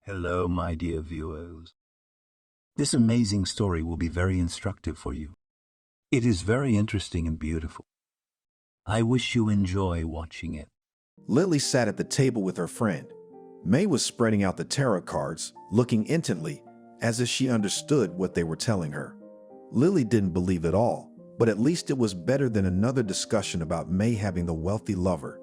Hello, my dear viewers. This amazing story will be very instructive for you. It is very interesting and beautiful. I wish you enjoy watching it. Lily sat at the table with her friend. May was spreading out the tarot cards, looking intently, as if she understood what they were telling her. Lily didn't believe it all, but at least it was better than another discussion about May having the wealthy lover.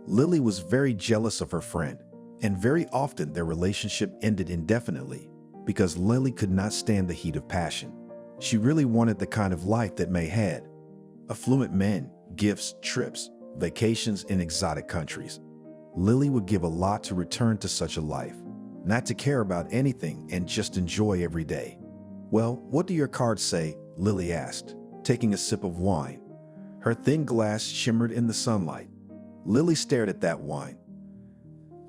Lily was very jealous of her friend, and very often their relationship ended indefinitely because Lily could not stand the heat of passion. She really wanted the kind of life that May had. Affluent men, gifts, trips, vacations in exotic countries. Lily would give a lot to return to such a life, not to care about anything and just enjoy every day. "Well, what do your cards say?" Lily asked, taking a sip of wine. Her thin glass shimmered in the sunlight. Lily stared at that wine,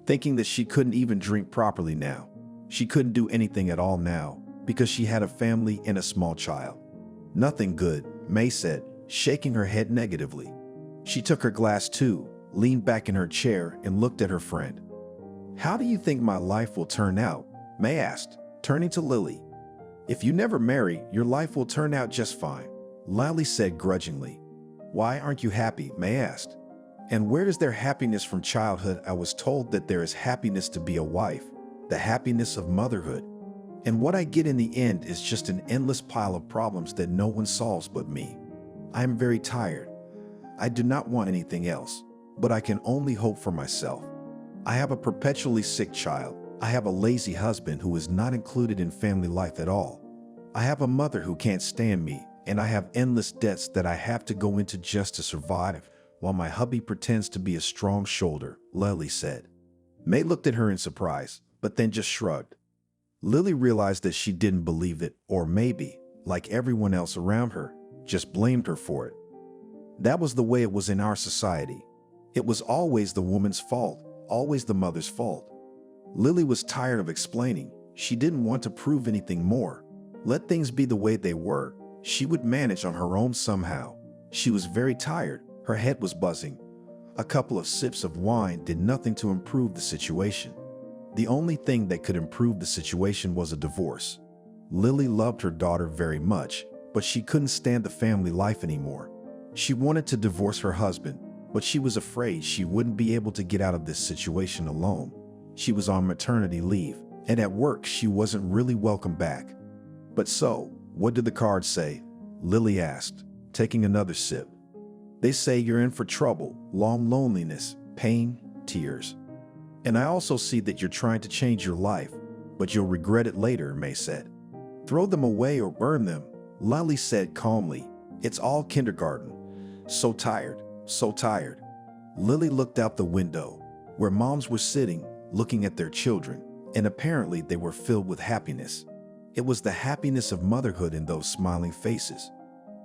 thinking that she couldn't even drink properly now. She couldn't do anything at all now because she had a family and a small child. "Nothing good," May said, shaking her head negatively. She took her glass too, leaned back in her chair, and looked at her friend. "How do you think my life will turn out?" May asked, turning to Lily. "If you never marry, your life will turn out just fine," Lily said grudgingly. "Why aren't you happy?" May asked. "And where is their happiness from childhood? I was told that there is happiness to be a wife, the happiness of motherhood. And what I get in the end is just an endless pile of problems that no one solves but me. I am very tired. I do not want anything else, but I can only hope for myself. I have a perpetually sick child. I have a lazy husband who is not included in family life at all. I have a mother who can't stand me, and I have endless debts that I have to go into just to survive, while my hubby pretends to be a strong shoulder," Lily said. May looked at her in surprise, but then just shrugged. Lily realized that she didn't believe it, or maybe, like everyone else around her, just blamed her for it. That was the way it was in our society. It was always the woman's fault, always the mother's fault. Lily was tired of explaining. She didn't want to prove anything more. Let things be the way they were. She would manage on her own somehow. She was very tired. Her head was buzzing. A couple of sips of wine did nothing to improve the situation. The only thing that could improve the situation was a divorce. Lily loved her daughter very much, but she couldn't stand the family life anymore. She wanted to divorce her husband, but she was afraid she wouldn't be able to get out of this situation alone. She was on maternity leave, and at work she wasn't really welcome back. "But so, what did the cards say?" Lily asked, taking another sip. "They say you're in for trouble, long loneliness, pain, tears. And I also see that you're trying to change your life, but you'll regret it later," May said. "Throw them away or burn them," Lily said calmly. "It's all kindergarten. So tired, so tired." Lily looked out the window, where moms were sitting, looking at their children, and apparently they were filled with happiness. It was the happiness of motherhood in those smiling faces.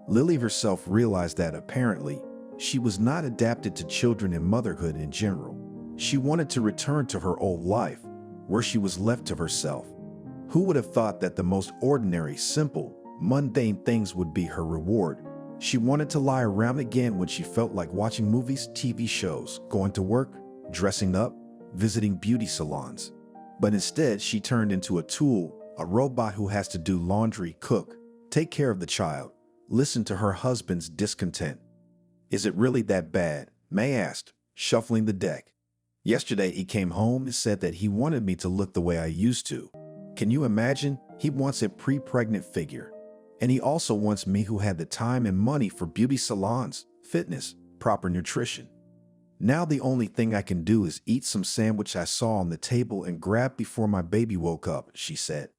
Lily herself realized that apparently she was not adapted to children and motherhood in general. She wanted to return to her old life, where she was left to herself. Who would have thought that the most ordinary, simple, mundane things would be her reward? She wanted to lie around again when she felt like watching movies, TV shows, going to work, dressing up, visiting beauty salons. But instead, she turned into a tool, a robot who has to do laundry, cook, take care of the child, listen to her husband's discontent. "Is it really that bad?" May asked, shuffling the deck. "Yesterday he came home and said that he wanted me to look the way I used to. Can you imagine? He wants a pre-pregnant figure. And he also wants me who had the time and money for beauty salons, fitness, proper nutrition. Now the only thing I can do is eat some sandwich I saw on the table and grab before my baby woke up," she said.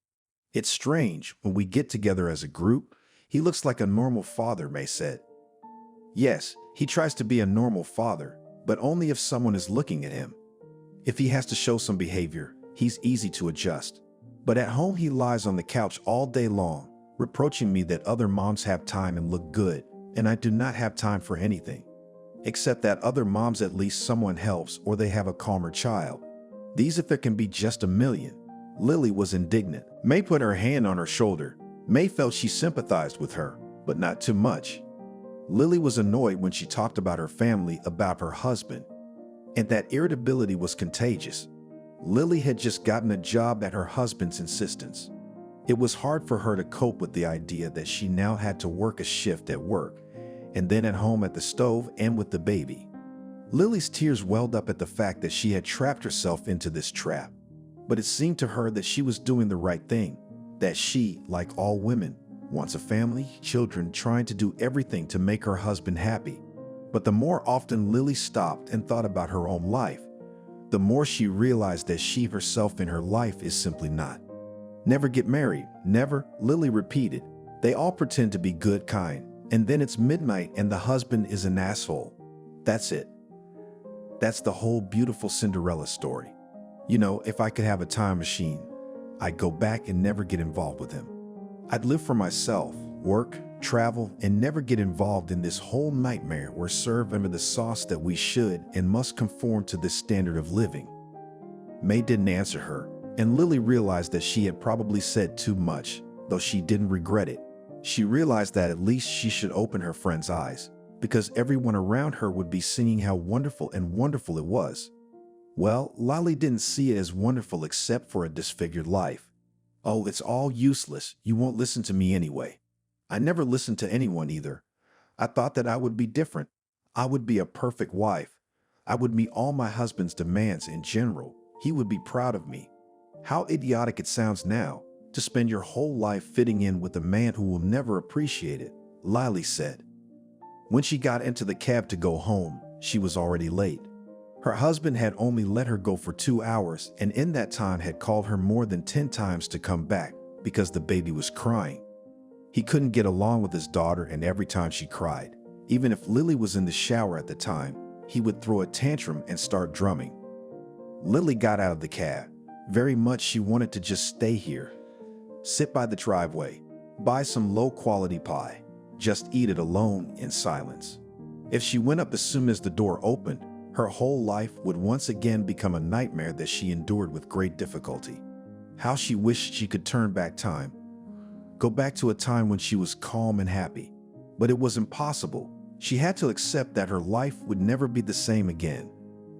"It's strange, when we get together as a group, he looks like a normal father," May said. "Yes, he tries to be a normal father, but only if someone is looking at him. If he has to show some behavior, he's easy to adjust. But at home he lies on the couch all day long, reproaching me that other moms have time and look good, and I do not have time for anything. Except that other moms at least someone helps or they have a calmer child. These if there can be just a million." Lily was indignant. May put her hand on her shoulder. May felt she sympathized with her, but not too much. Lily was annoyed when she talked about her family, about her husband, and that irritability was contagious. Lily had just gotten a job at her husband's insistence. It was hard for her to cope with the idea that she now had to work a shift at work, and then at home at the stove and with the baby. Lily's tears welled up at the fact that she had trapped herself into this trap. But it seemed to her that she was doing the right thing, that she, like all women, wants a family, children, trying to do everything to make her husband happy. But the more often Lily stopped and thought about her own life, the more she realized that she herself in her life is simply not. Never get married, never, Lily repeated. They all pretend to be good, kind, and then it's midnight and the husband is an asshole. That's it. That's the whole beautiful Cinderella story. You know, if I could have a time machine, I'd go back and never get involved with him. I'd live for myself, work, travel, and never get involved in this whole nightmare we're served under the sauce that we should and must conform to this standard of living. May didn't answer her, and Lily realized that she had probably said too much, though she didn't regret it. She realized that at least she should open her friend's eyes, because everyone around her would be singing how wonderful and wonderful it was. Well, Lily didn't see it as wonderful except for a disfigured life. Oh, it's all useless. You won't listen to me anyway. I never listened to anyone either. I thought that I would be different. I would be a perfect wife. I would meet all my husband's demands in general. He would be proud of me. How idiotic it sounds now, to spend your whole life fitting in with a man who will never appreciate it, Lily said. When she got into the cab to go home, she was already late. Her husband had only let her go for 2 hours, and in that time had called her more than 10 times to come back because the baby was crying. He couldn't get along with his daughter, and every time she cried, even if Lily was in the shower at the time, he would throw a tantrum and start drumming. Lily got out of the cab. Very much she wanted to just stay here, sit by the driveway, buy some low-quality pie, just eat it alone in silence. If she went up as soon as the door opened, her whole life would once again become a nightmare that she endured with great difficulty. How she wished she could turn back time, go back to a time when she was calm and happy. But it was impossible. She had to accept that her life would never be the same again.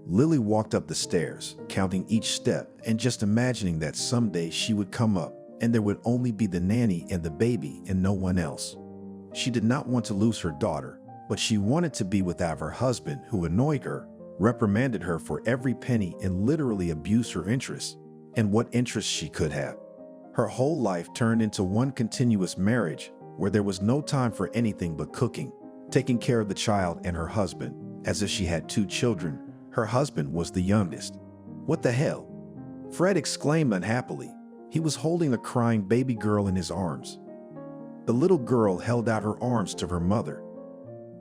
Lily walked up the stairs, counting each step and just imagining that someday she would come up and there would only be the nanny and the baby and no one else. She did not want to lose her daughter, but she wanted to be without her husband, who annoyed her, reprimanded her for every penny, and literally abused her interests, and what interests she could have. Her whole life turned into one continuous marriage where there was no time for anything but cooking, taking care of the child and her husband, as if she had 2 children. Her husband was the youngest. What the hell? Fred exclaimed unhappily. He was holding a crying baby girl in his arms. The little girl held out her arms to her mother.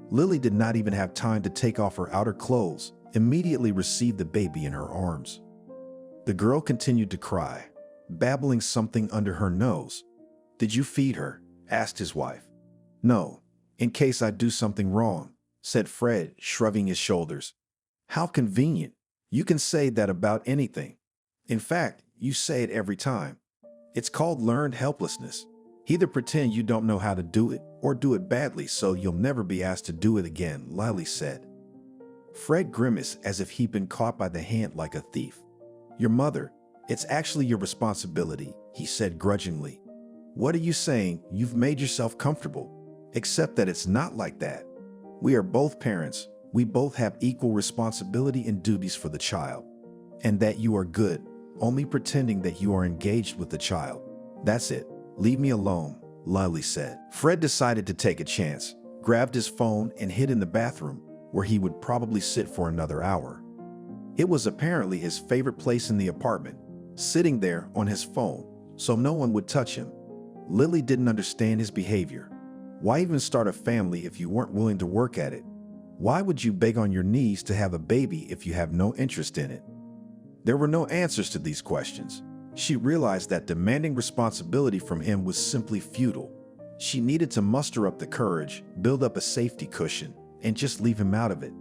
Lily did not even have time to take off her outer clothes, immediately received the baby in her arms. The girl continued to cry, babbling something under her nose. "Did you feed her?" asked his wife. "No, in case I do something wrong," said Fred, shrugging his shoulders. "How convenient. You can say that about anything. In fact, you say it every time. It's called learned helplessness. Either pretend you don't know how to do it or do it badly so you'll never be asked to do it again," Lily said. Fred grimaced as if he'd been caught by the hand like a thief. "Your mother, it's actually your responsibility," he said grudgingly. "What are you saying? You've made yourself comfortable. Except that it's not like that. We are both parents. We both have equal responsibility and duties for the child. And that you are good, only pretending that you are engaged with the child. That's it. Leave me alone," Lily said. Fred decided to take a chance, grabbed his phone and hid in the bathroom, where he would probably sit for another hour. It was apparently his favorite place in the apartment, sitting there on his phone, so no one would touch him. Lily didn't understand his behavior. Why even start a family if you weren't willing to work at it? Why would you beg on your knees to have a baby if you have no interest in it? There were no answers to these questions. She realized that demanding responsibility from him was simply futile. She needed to muster up the courage, build up a safety cushion, and just leave him out of it.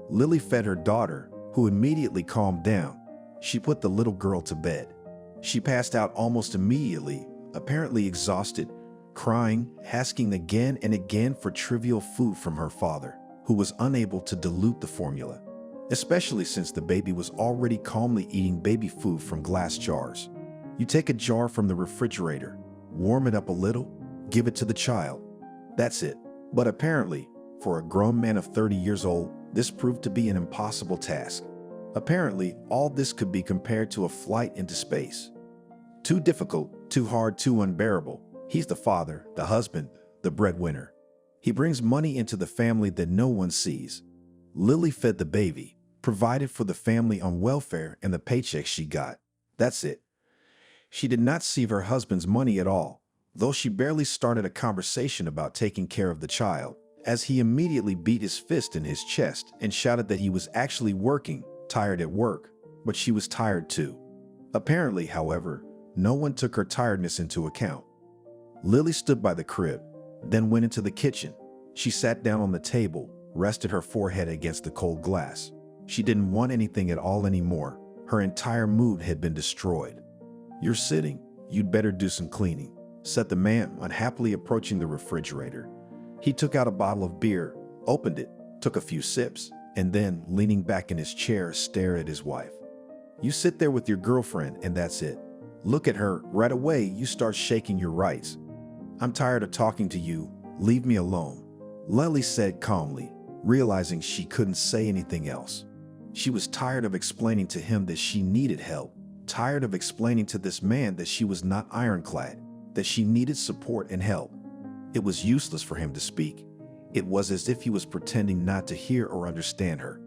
Lily fed her daughter, who immediately calmed down. She put the little girl to bed. She passed out almost immediately, apparently exhausted, crying, asking again and again for trivial food from her father, who was unable to dilute the formula. especially since the baby was already calmly eating baby food from glass jars. You take a jar from the refrigerator, warm it up a little, give it to the child. That's it. But apparently, for a grown man of 30 years old, this proved to be an impossible task. Apparently, all this could be compared to a flight into space. Too difficult, too hard, too unbearable. He's the father, the husband, the breadwinner. He brings money into the family that no one sees. Lily fed the baby, provided for the family on welfare and the paycheck she got. That's it. She did not see her husband's money at all, though she barely started a conversation about taking care of the child, as he immediately beat his fist in his chest and shouted that he was actually working, tired at work, but she was tired too. Apparently, however, no one took her tiredness into account. Lily stood by the crib, then went into the kitchen. She sat down on the table, rested her forehead against the cold glass. She didn't want anything at all anymore. Her entire mood had been destroyed. "You're sitting. You'd better do some cleaning," said the man, unhappily approaching the refrigerator. He took out a bottle of beer, opened it, took a few sips, and then, leaning back in his chair, stared at his wife. "You sit there with your girlfriend and that's it. Look at her. Right away, you start shaking your rights. I'm tired of talking to you. Leave me alone," Lily said calmly, realizing she couldn't say anything else. She was tired of explaining to him that she needed help, tired of explaining to this man that she was not ironclad, that she needed support and help. It was useless for him to speak. It was as if he was pretending not to hear or understand her.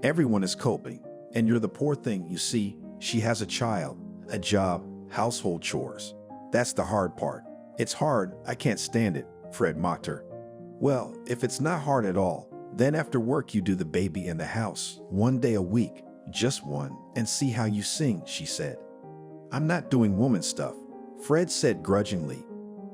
"Everyone is coping, and you're the poor thing. You see, she has a child, a job, household chores. That's the hard part." "It's hard. I can't stand it," Fred mocked her. "Well, if it's not hard at all, then after work you do the baby in the house, 1 day a week, just one, and see how you sing," she said. "I'm not doing woman stuff," Fred said grudgingly.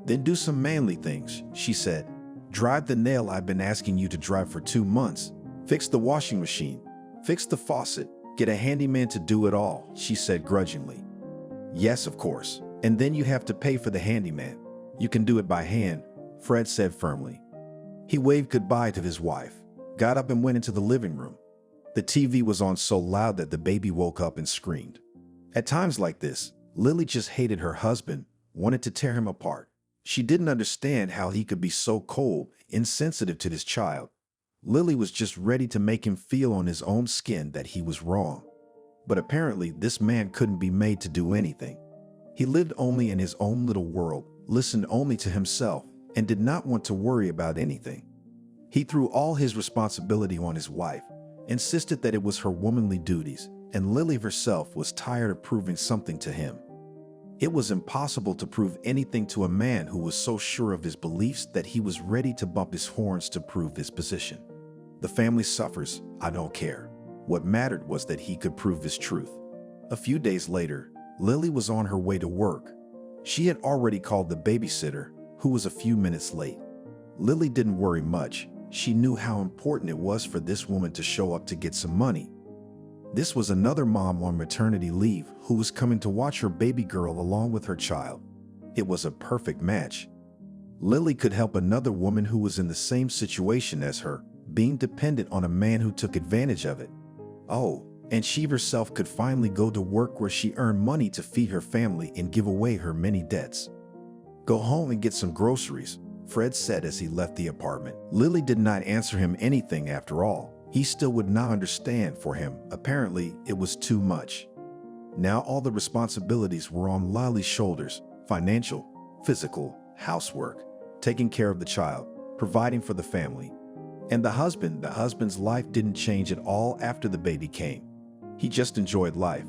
"Then do some manly things," she said. "Drive the nail I've been asking you to drive for 2 months. Fix the washing machine. Fix the faucet. Get a handyman to do it all," she said grudgingly. "Yes, of course. And then you have to pay for the handyman. You can do it by hand," Fred said firmly. He waved goodbye to his wife, got up and went into the living room. The TV was on so loud that the baby woke up and screamed. At times like this, Lily just hated her husband, wanted to tear him apart. She didn't understand how he could be so cold, insensitive to this child. Lily was just ready to make him feel on his own skin that he was wrong. But apparently this man couldn't be made to do anything. He lived only in his own little world, listened only to himself, and did not want to worry about anything. He threw all his responsibility on his wife, insisted that it was her womanly duties, and Lily herself was tired of proving something to him. It was impossible to prove anything to a man who was so sure of his beliefs that he was ready to bump his horns to prove his position. "The family suffers, I don't care." What mattered was that he could prove his truth. A few days later, Lily was on her way to work. She had already called the babysitter, who was a few minutes late. Lily didn't worry much. She knew how important it was for this woman to show up to get some money. This was another mom on maternity leave who was coming to watch her baby girl along with her child. It was a perfect match. Lily could help another woman who was in the same situation as her, being dependent on a man who took advantage of it. Oh, and she herself could finally go to work where she earned money to feed her family and give away her many debts. "Go home and get some groceries," Fred said as he left the apartment. Lily did not answer him anything after all. He still would not understand. For him, apparently, it was too much. Now all the responsibilities were on Lily's shoulders: financial, physical, housework, taking care of the child, providing for the family. And the husband's life didn't change at all after the baby came. He just enjoyed life.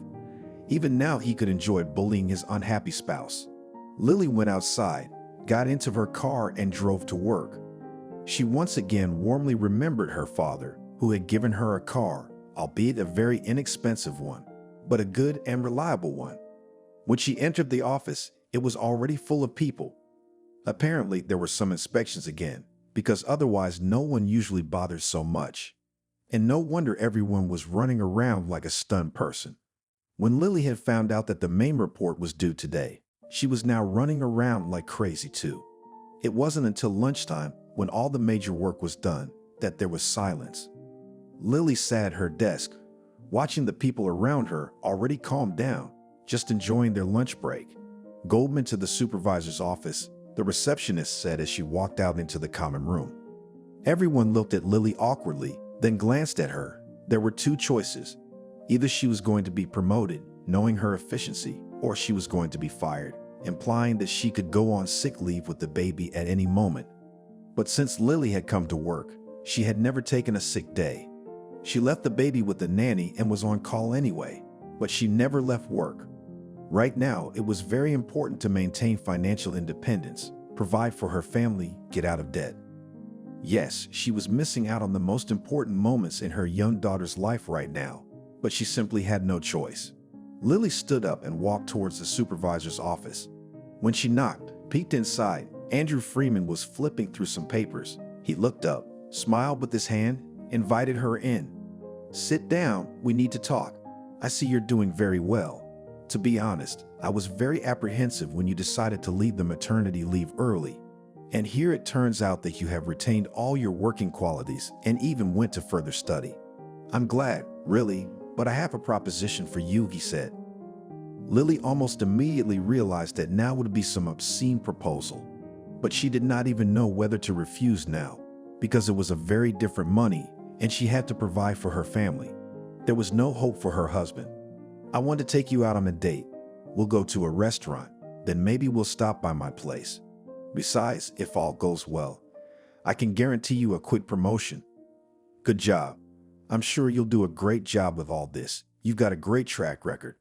Even now he could enjoy bullying his unhappy spouse. Lily went outside, got into her car and drove to work. She once again warmly remembered her father, who had given her a car, albeit a very inexpensive one, but a good and reliable one. When she entered the office, it was already full of people. Apparently there were some inspections again, because otherwise no one usually bothers so much. And no wonder everyone was running around like a stunned person. When Lily had found out that the main report was due today, she was now running around like crazy too. It wasn't until lunchtime, when all the major work was done, that there was silence. Lily sat at her desk, watching the people around her already calm down, just enjoying their lunch break. Goldman to the supervisor's office, the receptionist said as she walked out into the common room. Everyone looked at Lily awkwardly, then glanced at her. There were two choices. Either she was going to be promoted, knowing her efficiency, or she was going to be fired, implying that she could go on sick leave with the baby at any moment. But since Lily had come to work, she had never taken a sick day. She left the baby with the nanny and was on call anyway, but she never left work. Right now, it was very important to maintain financial independence, provide for her family, get out of debt. Yes, she was missing out on the most important moments in her young daughter's life right now, but she simply had no choice. Lily stood up and walked towards the supervisor's office. When she knocked, peeked inside, Andrew Freeman was flipping through some papers. He looked up, smiled with his hand, invited her in. "Sit down, we need to talk. I see you're doing very well. To be honest, I was very apprehensive when you decided to leave the maternity leave early. And here it turns out that you have retained all your working qualities and even went to further study. I'm glad, really, but I have a proposition for you," he said. Lily almost immediately realized that now would be some obscene proposal. But she did not even know whether to refuse now, because it was a very different money and she had to provide for her family. There was no hope for her husband. "I want to take you out on a date. We'll go to a restaurant, then maybe we'll stop by my place. Besides, if all goes well, I can guarantee you a quick promotion." "Good job. I'm sure you'll do a great job with all this. You've got a great track record."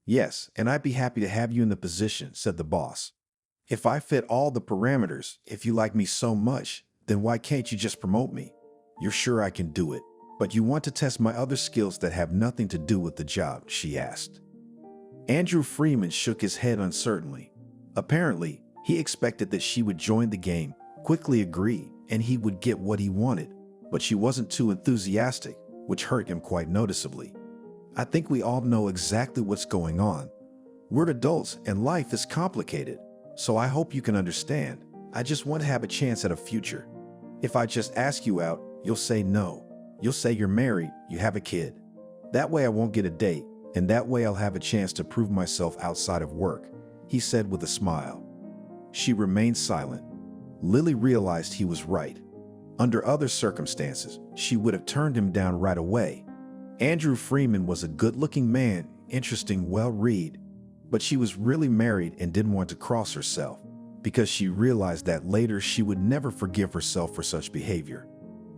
"Yes, and I'd be happy to have you in the position," said the boss. "If I fit all the parameters, if you like me so much, then why can't you just promote me? You're sure I can do it, but you want to test my other skills that have nothing to do with the job," she asked. Andrew Freeman shook his head uncertainly. Apparently, he expected that she would join the game, quickly agree, and he would get what he wanted. But she wasn't too enthusiastic, which hurt him quite noticeably. "I think we all know exactly what's going on. We're adults and life is complicated, so I hope you can understand. I just want to have a chance at a future. If I just ask you out, you'll say no. You'll say you're married, you have a kid. That way I won't get a date, and that way I'll have a chance to prove myself outside of work," he said with a smile. She remained silent. Lily realized he was right. Under other circumstances, she would have turned him down right away. Andrew Freeman was a good-looking man, interesting, well-read, but she was really married and didn't want to cross herself, because she realized that later she would never forgive herself for such behavior.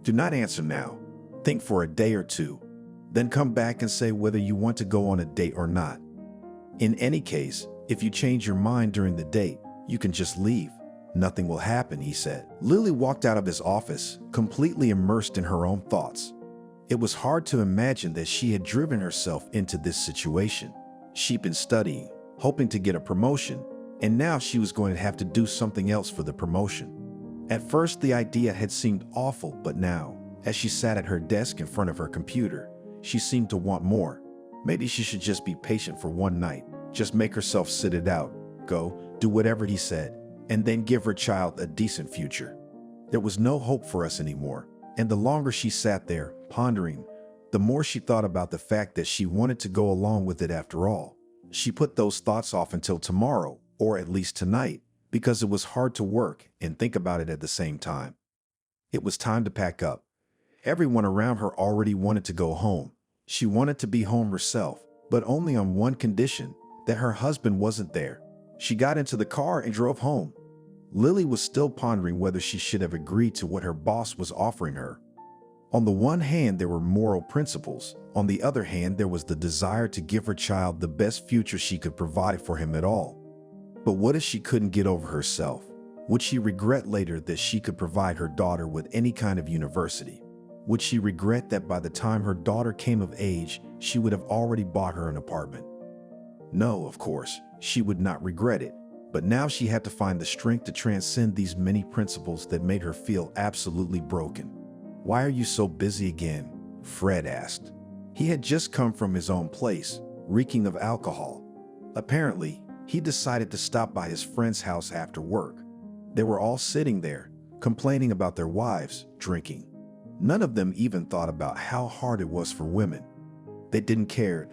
"Do not answer now. Think for a day or two. Then come back and say whether you want to go on a date or not. In any case, if you change your mind during the date, you can just leave. Nothing will happen," he said. Lily walked out of his office, completely immersed in her own thoughts. It was hard to imagine that she had driven herself into this situation. She'd been studying, hoping to get a promotion, and now she was going to have to do something else for the promotion. At first, the idea had seemed awful, but now, as she sat at her desk in front of her computer, she seemed to want more. Maybe she should just be patient for one night, just make herself sit it out, go, do whatever he said, and then give her child a decent future. There was no hope for us anymore, and the longer she sat there, pondering, the more she thought about the fact that she wanted to go along with it after all. She put those thoughts off until tomorrow, or at least tonight, because it was hard to work and think about it at the same time. It was time to pack up. Everyone around her already wanted to go home. She wanted to be home herself, but only on one condition, that her husband wasn't there. She got into the car and drove home. Lily was still pondering whether she should have agreed to what her boss was offering her. On the one hand, there were moral principles. On the other hand, there was the desire to give her child the best future she could provide for him at all. But what if she couldn't get over herself? Would she regret later that she could provide her daughter with any kind of university? Would she regret that by the time her daughter came of age, she would have already bought her an apartment? No, of course, she would not regret it. But now she had to find the strength to transcend these many principles that made her feel absolutely broken. "Why are you so busy again?" Fred asked. He had just come from his own place, reeking of alcohol. Apparently, he decided to stop by his friend's house after work. They were all sitting there, complaining about their wives, drinking. None of them even thought about how hard it was for women. They didn't care.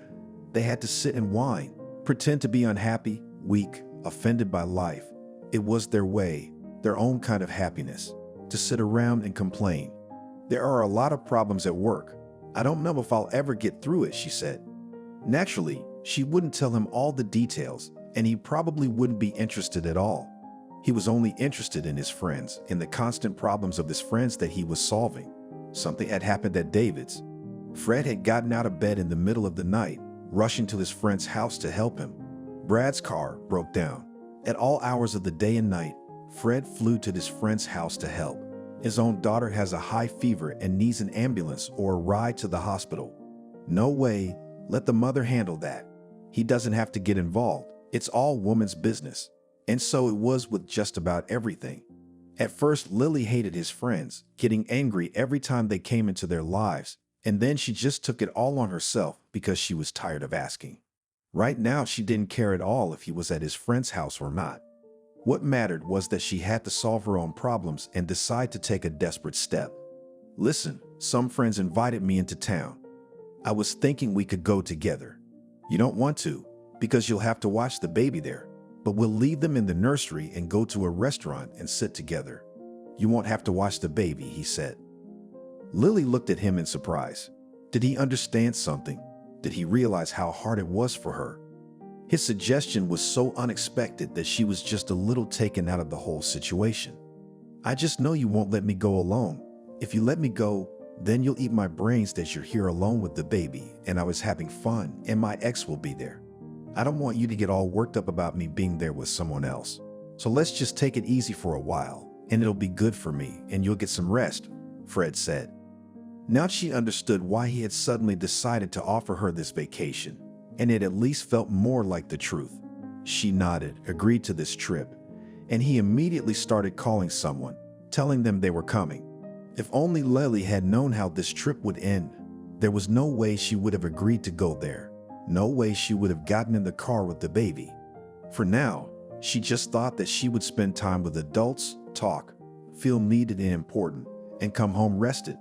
They had to sit and whine, pretend to be unhappy, weak, offended by life. It was their way, their own kind of happiness, to sit around and complain. There are a lot of problems at work. I don't know if I'll ever get through it, she said. Naturally, she wouldn't tell him all the details, and he probably wouldn't be interested at all. He was only interested in his friends, in the constant problems of his friends that he was solving. Something had happened at David's. Fred had gotten out of bed in the middle of the night, rushing to his friend's house to help him. Brad's car broke down. At all hours of the day and night, Fred flew to his friend's house to help. His own daughter has a high fever and needs an ambulance or a ride to the hospital. No way, let the mother handle that. He doesn't have to get involved. It's all woman's business. And so it was with just about everything. At first, Lily hated his friends, getting angry every time they came into their lives, and then she just took it all on herself because she was tired of asking. Right now, she didn't care at all if he was at his friend's house or not. What mattered was that she had to solve her own problems and decide to take a desperate step. Listen, some friends invited me into town. I was thinking we could go together. You don't want to, because you'll have to watch the baby there, but we'll leave them in the nursery and go to a restaurant and sit together. You won't have to watch the baby, he said. Lily looked at him in surprise. Did he understand something? Did he realize how hard it was for her? His suggestion was so unexpected that she was just a little taken out of the whole situation. I just know you won't let me go alone. If you let me go, then you'll eat my brains that you're here alone with the baby and I was having fun and my ex will be there. I don't want you to get all worked up about me being there with someone else. So let's just take it easy for a while and it'll be good for me and you'll get some rest, Fred said. Now she understood why he had suddenly decided to offer her this vacation, and it at least felt more like the truth. She nodded, agreed to this trip, and he immediately started calling someone, telling them they were coming. If only Lily had known how this trip would end. There was no way she would have agreed to go there. No way she would have gotten in the car with the baby. For now, she just thought that she would spend time with adults, talk, feel needed and important, and come home rested.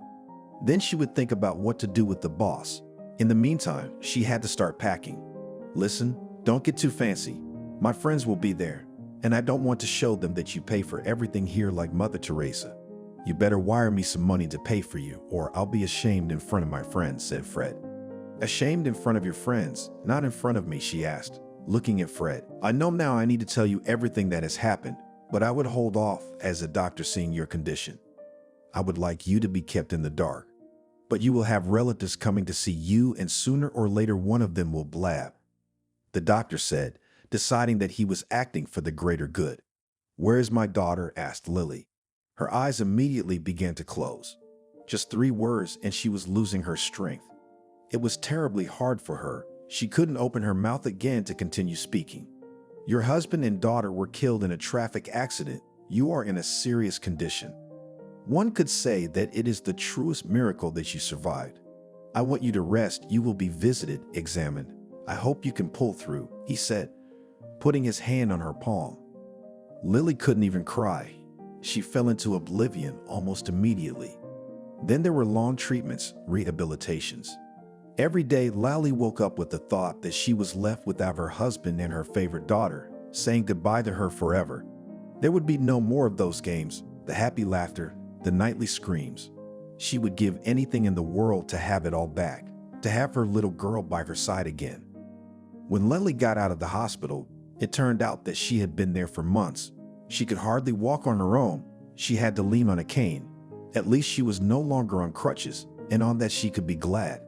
Then she would think about what to do with the boss. In the meantime, she had to start packing. Listen, don't get too fancy. My friends will be there, and I don't want to show them that you pay for everything here like Mother Teresa. You better wire me some money to pay for you, or I'll be ashamed in front of my friends, said Fred. Ashamed in front of your friends, not in front of me, she asked, looking at Fred. I know now I need to tell you everything that has happened, but I would hold off as a doctor seeing your condition. I would like you to be kept in the dark. But you will have relatives coming to see you, and sooner or later one of them will blab. The doctor said, deciding that he was acting for the greater good. Where is my daughter? Asked Lily. Her eyes immediately began to close. Just 3 words and she was losing her strength. It was terribly hard for her. She couldn't open her mouth again to continue speaking. Your husband and daughter were killed in a traffic accident. You are in a serious condition. One could say that it is the truest miracle that you survived. I want you to rest. You will be visited, examined. I hope you can pull through, he said, putting his hand on her palm. Lily couldn't even cry. She fell into oblivion almost immediately. Then there were long treatments, rehabilitations. Every day, Lally woke up with the thought that she was left without her husband and her favorite daughter, saying goodbye to her forever. There would be no more of those games, the happy laughter, the nightly screams. She would give anything in the world to have it all back, to have her little girl by her side again. When Lily got out of the hospital, it turned out that she had been there for months. She could hardly walk on her own. She had to lean on a cane. At least she was no longer on crutches, and on that she could be glad.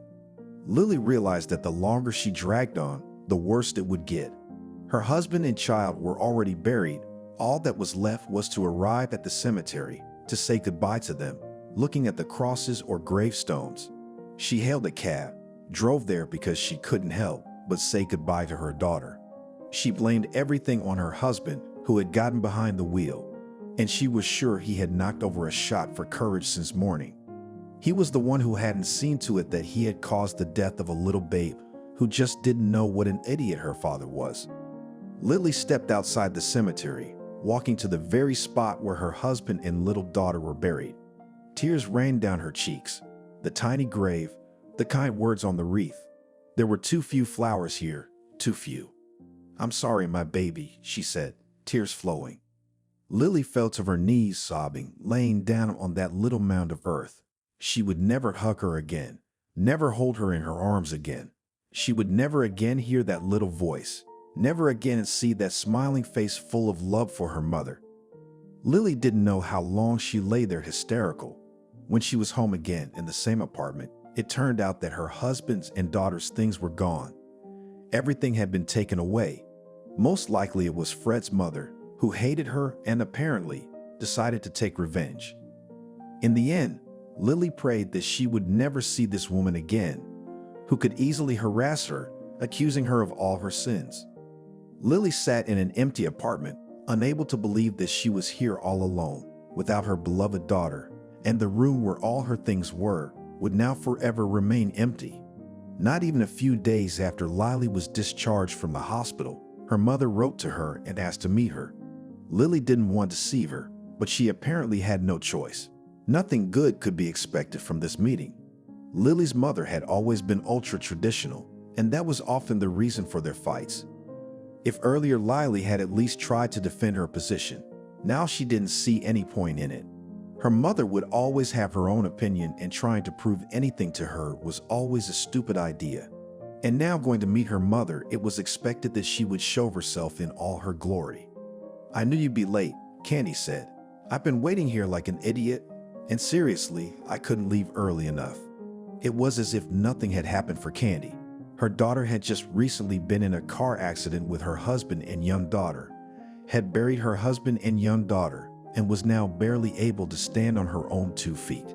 Lily realized that the longer she dragged on, the worse it would get. Her husband and child were already buried. All that was left was to arrive at the cemetery, to say goodbye to them, looking at the crosses or gravestones. She hailed a cab, drove there because she couldn't help but say goodbye to her daughter. She blamed everything on her husband, who had gotten behind the wheel, and she was sure he had knocked over a shot for courage since morning. He was the one who hadn't seen to it that he had caused the death of a little babe who just didn't know what an idiot her father was. Lily stepped outside the cemetery, walking to the very spot where her husband and little daughter were buried. Tears rained down her cheeks. The tiny grave, the kind words on the wreath. There were too few flowers here, too few. "I'm sorry, my baby," she said, tears flowing. Lily fell to her knees sobbing, laying down on that little mound of earth. She would never hug her again, never hold her in her arms again. She would never again hear that little voice, never again see that smiling face full of love for her mother. Lily didn't know how long she lay there hysterical. When she was home again in the same apartment, it turned out that her husband's and daughter's things were gone. Everything had been taken away. Most likely it was Fred's mother, who hated her and apparently decided to take revenge. In the end, Lily prayed that she would never see this woman again, who could easily harass her, accusing her of all her sins. Lily sat in an empty apartment, unable to believe that she was here all alone, without her beloved daughter, and the room where all her things were would now forever remain empty. Not even a few days after Lily was discharged from the hospital, her mother wrote to her and asked to meet her. Lily didn't want to see her, but she apparently had no choice. Nothing good could be expected from this meeting. Lily's mother had always been ultra-traditional, and that was often the reason for their fights. If earlier Lily had at least tried to defend her position, now she didn't see any point in it. Her mother would always have her own opinion, and trying to prove anything to her was always a stupid idea. And now going to meet her mother, it was expected that she would show herself in all her glory. "I knew you'd be late," Candy said. "I've been waiting here like an idiot, and seriously, I couldn't leave early enough." It was as if nothing had happened for Candy. Her daughter had just recently been in a car accident with her husband and young daughter, had buried her husband and young daughter, and was now barely able to stand on her own 2 feet.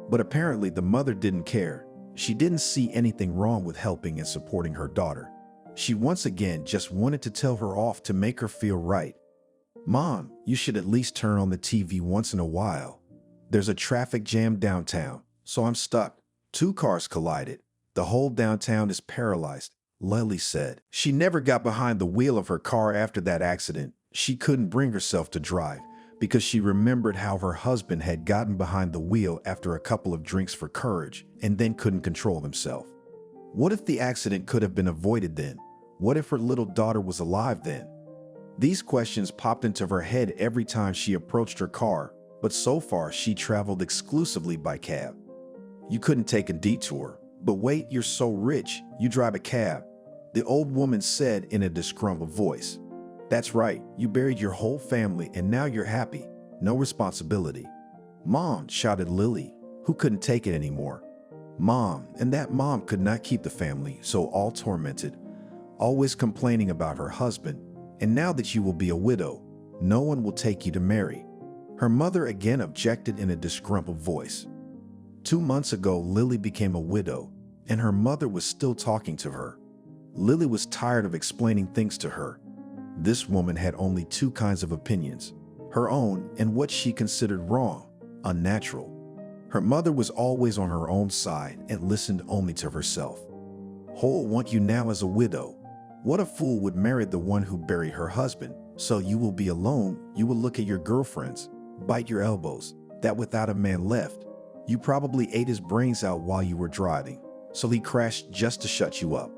But apparently the mother didn't care. She didn't see anything wrong with helping and supporting her daughter. She once again just wanted to tell her off to make her feel right. "Mom, you should at least turn on the TV once in a while. There's a traffic jam downtown, so I'm stuck. 2 cars collided. The whole downtown is paralyzed," Lily said. She never got behind the wheel of her car after that accident. She couldn't bring herself to drive because she remembered how her husband had gotten behind the wheel after a couple of drinks for courage and then couldn't control himself. What if the accident could have been avoided then? What if her little daughter was alive then? These questions popped into her head every time she approached her car, but so far she traveled exclusively by cab. "You couldn't take a detour. But wait, you're so rich, you drive a cab," the old woman said in a disgruntled voice. "That's right, you buried your whole family and now you're happy. No responsibility." "Mom," shouted Lily, who couldn't take it anymore. Mom, and that mom could not keep the family, so all tormented, always complaining about her husband. "And now that you will be a widow, no one will take you to marry." Her mother again objected in a disgruntled voice. 2 months ago, Lily became a widow, and her mother was still talking to her. Lily was tired of explaining things to her. This woman had only 2 kinds of opinions, her own and what she considered wrong, unnatural. Her mother was always on her own side and listened only to herself. "Who'll want you now as a widow? What a fool would marry the one who buried her husband? So you will be alone, you will look at your girlfriends, bite your elbows, that without a man left. You probably ate his brains out while you were driving, so he crashed just to shut you up.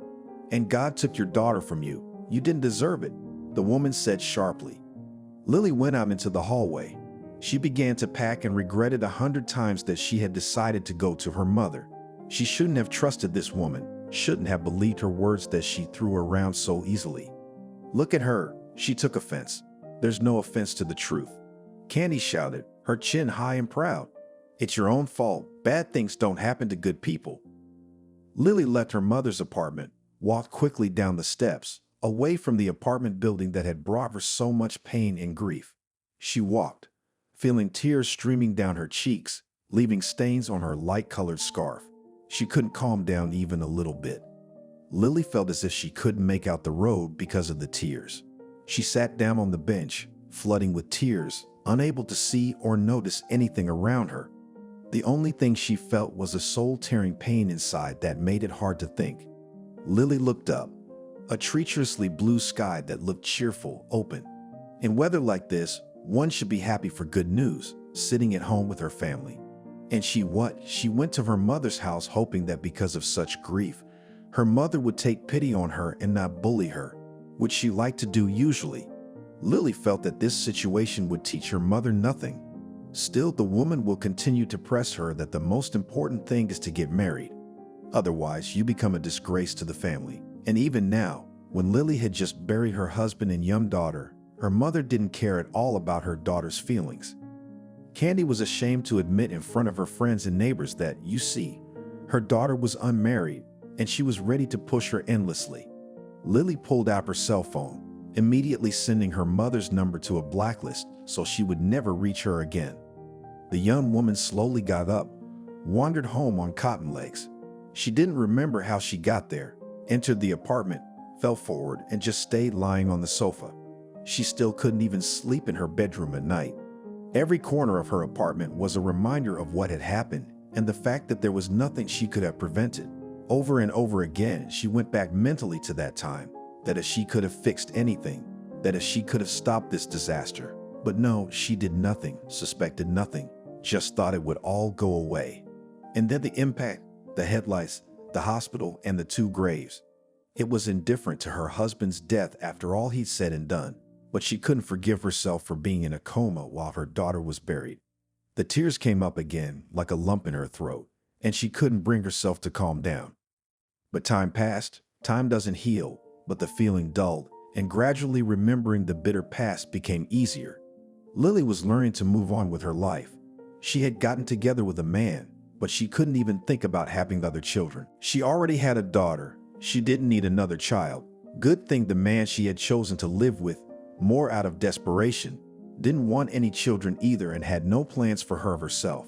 And God took your daughter from you. You didn't deserve it," the woman said sharply. Lily went out into the hallway. She began to pack and regretted 100 times that she had decided to go to her mother. She shouldn't have trusted this woman, shouldn't have believed her words that she threw around so easily. "Look at her, she took offense." "There's no offense to the truth," Candy shouted, her chin high and proud. "It's your own fault. Bad things don't happen to good people." Lily left her mother's apartment, walked quickly down the steps, away from the apartment building that had brought her so much pain and grief. She walked, feeling tears streaming down her cheeks, leaving stains on her light-colored scarf. She couldn't calm down even a little bit. Lily felt as if she couldn't make out the road because of the tears. She sat down on the bench, flooding with tears, unable to see or notice anything around her. The only thing she felt was a soul-tearing pain inside that made it hard to think. Lily looked up, a treacherously blue sky that looked cheerful, open. In weather like this, one should be happy for good news, sitting at home with her family. And she went to her mother's house hoping that because of such grief, her mother would take pity on her and not bully her, which she liked to do usually. Lily felt that this situation would teach her mother nothing. Still, the woman will continue to press her that the most important thing is to get married. Otherwise, you become a disgrace to the family. And even now, when Lily had just buried her husband and young daughter, her mother didn't care at all about her daughter's feelings. Candy was ashamed to admit in front of her friends and neighbors that, you see, her daughter was unmarried and she was ready to push her endlessly. Lily pulled out her cell phone, immediately sending her mother's number to a blacklist so she would never reach her again. The young woman slowly got up, wandered home on cotton legs. She didn't remember how she got there, entered the apartment, fell forward, and just stayed lying on the sofa. She still couldn't even sleep in her bedroom at night. Every corner of her apartment was a reminder of what had happened and the fact that there was nothing she could have prevented. Over and over again, she went back mentally to that time, that if she could have fixed anything, that if she could have stopped this disaster. But no, she did nothing, suspected nothing, just thought it would all go away. And then the impact, the headlights, the hospital, and the 2 graves. It was indifferent to her husband's death after all he'd said and done, but she couldn't forgive herself for being in a coma while her daughter was buried. The tears came up again like a lump in her throat, and she couldn't bring herself to calm down. But time passed. Time doesn't heal, but the feeling dulled, and gradually remembering the bitter past became easier. Lily was learning to move on with her life. She had gotten together with a man, but she couldn't even think about having other children. She already had a daughter. She didn't need another child. Good thing the man she had chosen to live with, more out of desperation, didn't want any children either and had no plans for her herself.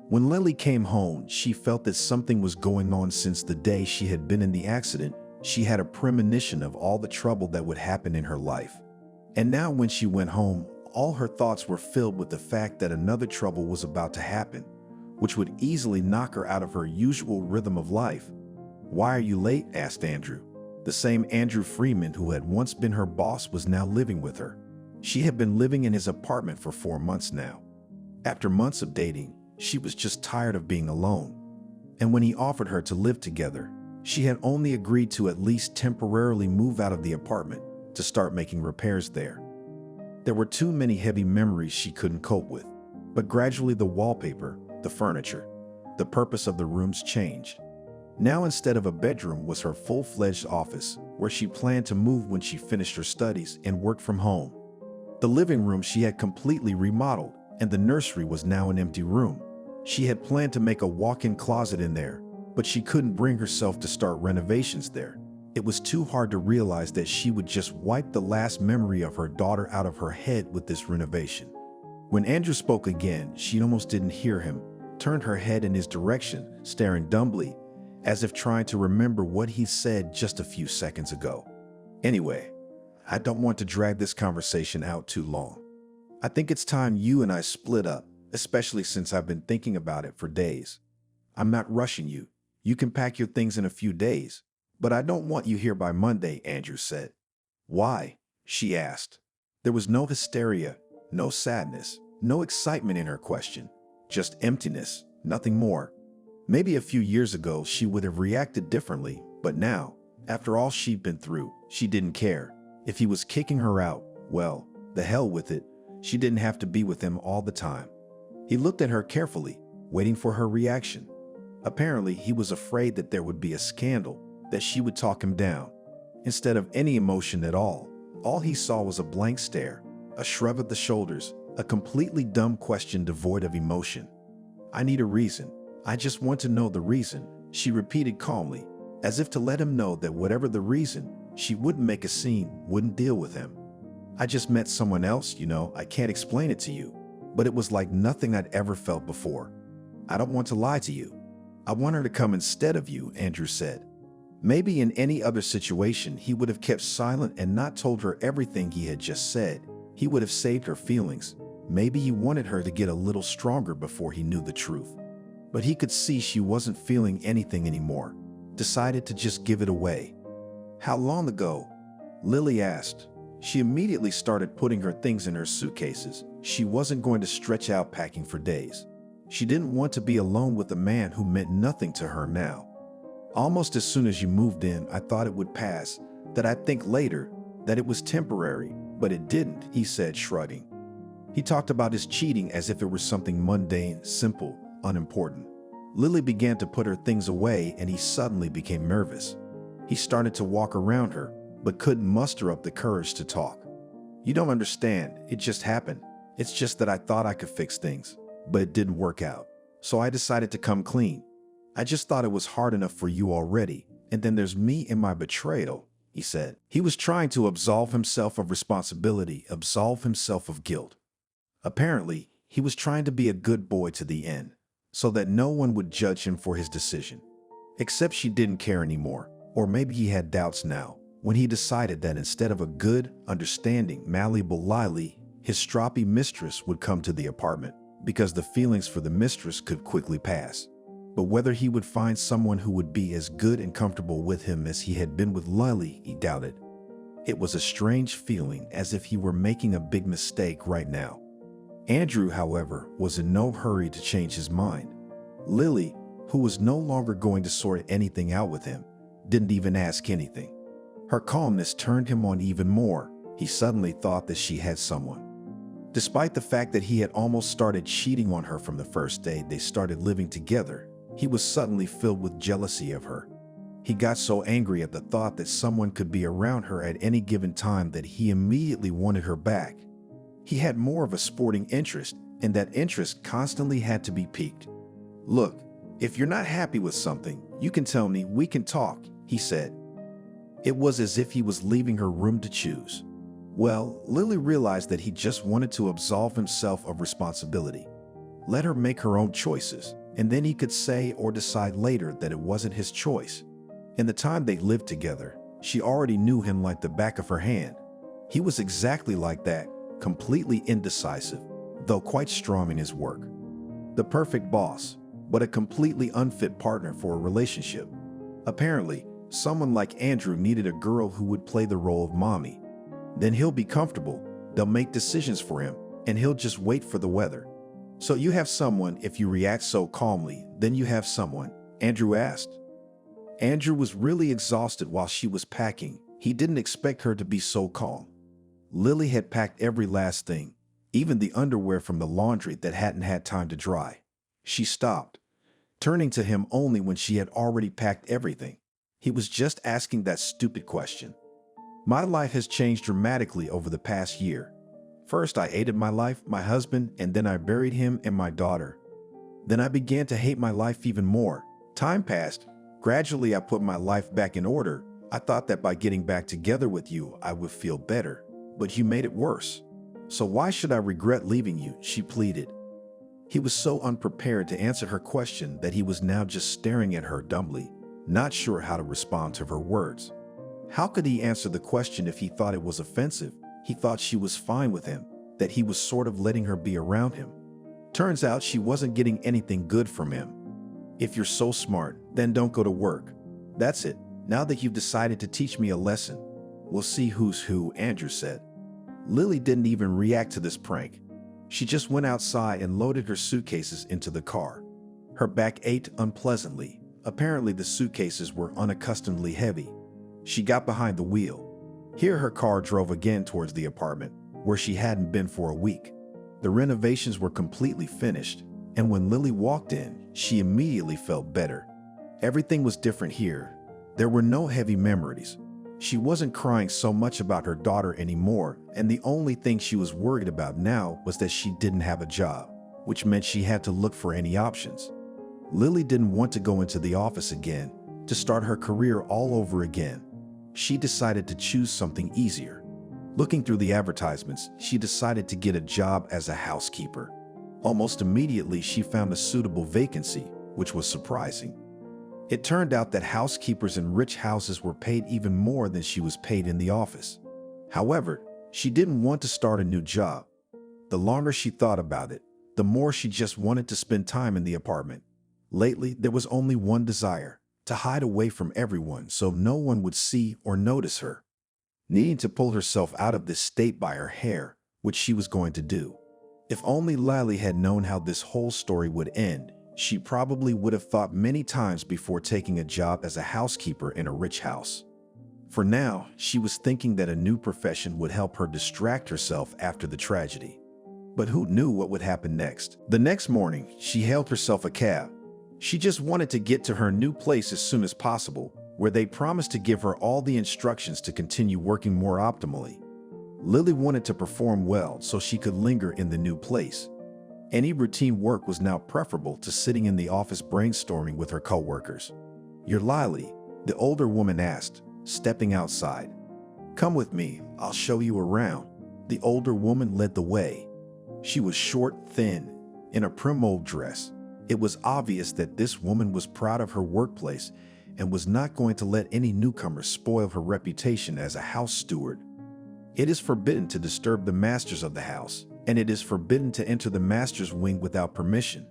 When Lily came home, she felt that something was going on since the day she had been in the accident. She had a premonition of all the trouble that would happen in her life. And now when she went home, all her thoughts were filled with the fact that another trouble was about to happen, which would easily knock her out of her usual rhythm of life. "Why are you late?" asked Andrew. The same Andrew Freeman who had once been her boss was now living with her. She had been living in his apartment for 4 months now. After months of dating, she was just tired of being alone. And when he offered her to live together, she had only agreed to at least temporarily move out of the apartment to start making repairs there. There were too many heavy memories she couldn't cope with. But gradually the wallpaper, the furniture, the purpose of the rooms changed. Now instead of a bedroom was her full-fledged office, where she planned to move when she finished her studies and worked from home. The living room she had completely remodeled, and the nursery was now an empty room. She had planned to make a walk-in closet in there, but she couldn't bring herself to start renovations there. It was too hard to realize that she would just wipe the last memory of her daughter out of her head with this renovation. When Andrew spoke again, she almost didn't hear him, turned her head in his direction, staring dumbly, as if trying to remember what he said just a few seconds ago. "Anyway, I don't want to drag this conversation out too long. I think it's time you and I split up, especially since I've been thinking about it for days. I'm not rushing you. You can pack your things in a few days, but I don't want you here by Monday," Andrew said. "Why?" she asked. There was no hysteria, no sadness, no excitement in her question, just emptiness, nothing more. Maybe a few years ago she would have reacted differently, but now, after all she'd been through, she didn't care. If he was kicking her out, well, the hell with it. She didn't have to be with him all the time. He looked at her carefully, waiting for her reaction. Apparently, he was afraid that there would be a scandal, that she would talk him down. Instead of any emotion at all he saw was a blank stare, a shrug of the shoulders, a completely dumb question devoid of emotion. "I need a reason. I just want to know the reason," she repeated calmly, as if to let him know that whatever the reason, she wouldn't make a scene, wouldn't deal with him. "I just met someone else, I can't explain it to you, but it was like nothing I'd ever felt before. I don't want to lie to you. I want her to come instead of you," Andrew said. Maybe in any other situation, he would have kept silent and not told her everything he had just said. He would have saved her feelings. Maybe he wanted her to get a little stronger before he knew the truth. But he could see she wasn't feeling anything anymore, decided to just give it away. "How long ago?" Lily asked. She immediately started putting her things in her suitcases. She wasn't going to stretch out packing for days. She didn't want to be alone with a man who meant nothing to her now. Almost as soon as you moved in, I thought it would pass, that I'd think later, that it was temporary, but it didn't, he said, shrugging. He talked about his cheating as if it were something mundane, simple, unimportant. Lily began to put her things away and he suddenly became nervous. He started to walk around her, but couldn't muster up the courage to talk. You don't understand, it just happened. It's just that I thought I could fix things, but it didn't work out. So I decided to come clean. I just thought it was hard enough for you already, and then there's me and my betrayal, he said. He was trying to absolve himself of responsibility, absolve himself of guilt. Apparently, he was trying to be a good boy to the end, so that no one would judge him for his decision. Except she didn't care anymore, or maybe he had doubts now, when he decided that instead of a good, understanding, malleable Lily, his stroppy mistress would come to the apartment, because the feelings for the mistress could quickly pass. But whether he would find someone who would be as good and comfortable with him as he had been with Lily, he doubted. It was a strange feeling, as if he were making a big mistake right now. Andrew, however, was in no hurry to change his mind. Lily, who was no longer going to sort anything out with him, didn't even ask anything. Her calmness turned him on even more. He suddenly thought that she had someone. Despite the fact that he had almost started cheating on her from the first day they started living together, he was suddenly filled with jealousy of her. He got so angry at the thought that someone could be around her at any given time that he immediately wanted her back. He had more of a sporting interest, and that interest constantly had to be piqued. Look, if you're not happy with something, you can tell me, we can talk, he said. It was as if he was leaving her room to choose. Well, Lily realized that he just wanted to absolve himself of responsibility. Let her make her own choices, and then he could say or decide later that it wasn't his choice. In the time they lived together, she already knew him like the back of her hand. He was exactly like that, completely indecisive, though quite strong in his work. The perfect boss, but a completely unfit partner for a relationship. Apparently, someone like Andrew needed a girl who would play the role of mommy. Then he'll be comfortable, they'll make decisions for him, and he'll just wait for the weather. So you have someone. If you react so calmly, then you have someone, Andrew asked. Andrew was really exhausted while she was packing. He didn't expect her to be so calm. Lily had packed every last thing, even the underwear from the laundry that hadn't had time to dry. She stopped, turning to him only when she had already packed everything. He was just asking that stupid question. My life has changed dramatically over the past year. First, I hated my life, my husband, and then I buried him and my daughter. Then I began to hate my life even more. Time passed. Gradually, I put my life back in order. I thought that by getting back together with you, I would feel better. But you made it worse. So why should I regret leaving you? She pleaded. He was so unprepared to answer her question that he was now just staring at her dumbly, not sure how to respond to her words. How could he answer the question if he thought it was offensive? He thought she was fine with him, that he was sort of letting her be around him. Turns out she wasn't getting anything good from him. If you're so smart, then don't go to work. That's it. Now that you've decided to teach me a lesson, we'll see who's who, Andrew said. Lily didn't even react to this prank. She just went outside and loaded her suitcases into the car. Her back ached unpleasantly. Apparently the suitcases were unaccustomedly heavy. She got behind the wheel. Here her car drove again towards the apartment, where she hadn't been for a week. The renovations were completely finished, and when Lily walked in, she immediately felt better. Everything was different here. There were no heavy memories. She wasn't crying so much about her daughter anymore, and the only thing she was worried about now was that she didn't have a job, which meant she had to look for any options. Lily didn't want to go into the office again, to start her career all over again. She decided to choose something easier. Looking through the advertisements, she decided to get a job as a housekeeper. Almost immediately, she found a suitable vacancy, which was surprising. It turned out that housekeepers in rich houses were paid even more than she was paid in the office. However, she didn't want to start a new job. The longer she thought about it, the more she just wanted to spend time in the apartment. Lately, there was only one desire: to hide away from everyone so no one would see or notice her. Needing to pull herself out of this state by her hair, which she was going to do. If only Lily had known how this whole story would end, she probably would have thought many times before taking a job as a housekeeper in a rich house. For now, she was thinking that a new profession would help her distract herself after the tragedy. But who knew what would happen next? The next morning, she hailed herself a cab. She just wanted to get to her new place as soon as possible, where they promised to give her all the instructions to continue working more optimally. Lily wanted to perform well so she could linger in the new place. Any routine work was now preferable to sitting in the office brainstorming with her coworkers. "You're Lily?" the older woman asked, stepping outside. "Come with me, I'll show you around." The older woman led the way. She was short, thin, in a prim old dress. It was obvious that this woman was proud of her workplace and was not going to let any newcomer spoil her reputation as a house steward. "It is forbidden to disturb the masters of the house, and it is forbidden to enter the master's wing without permission.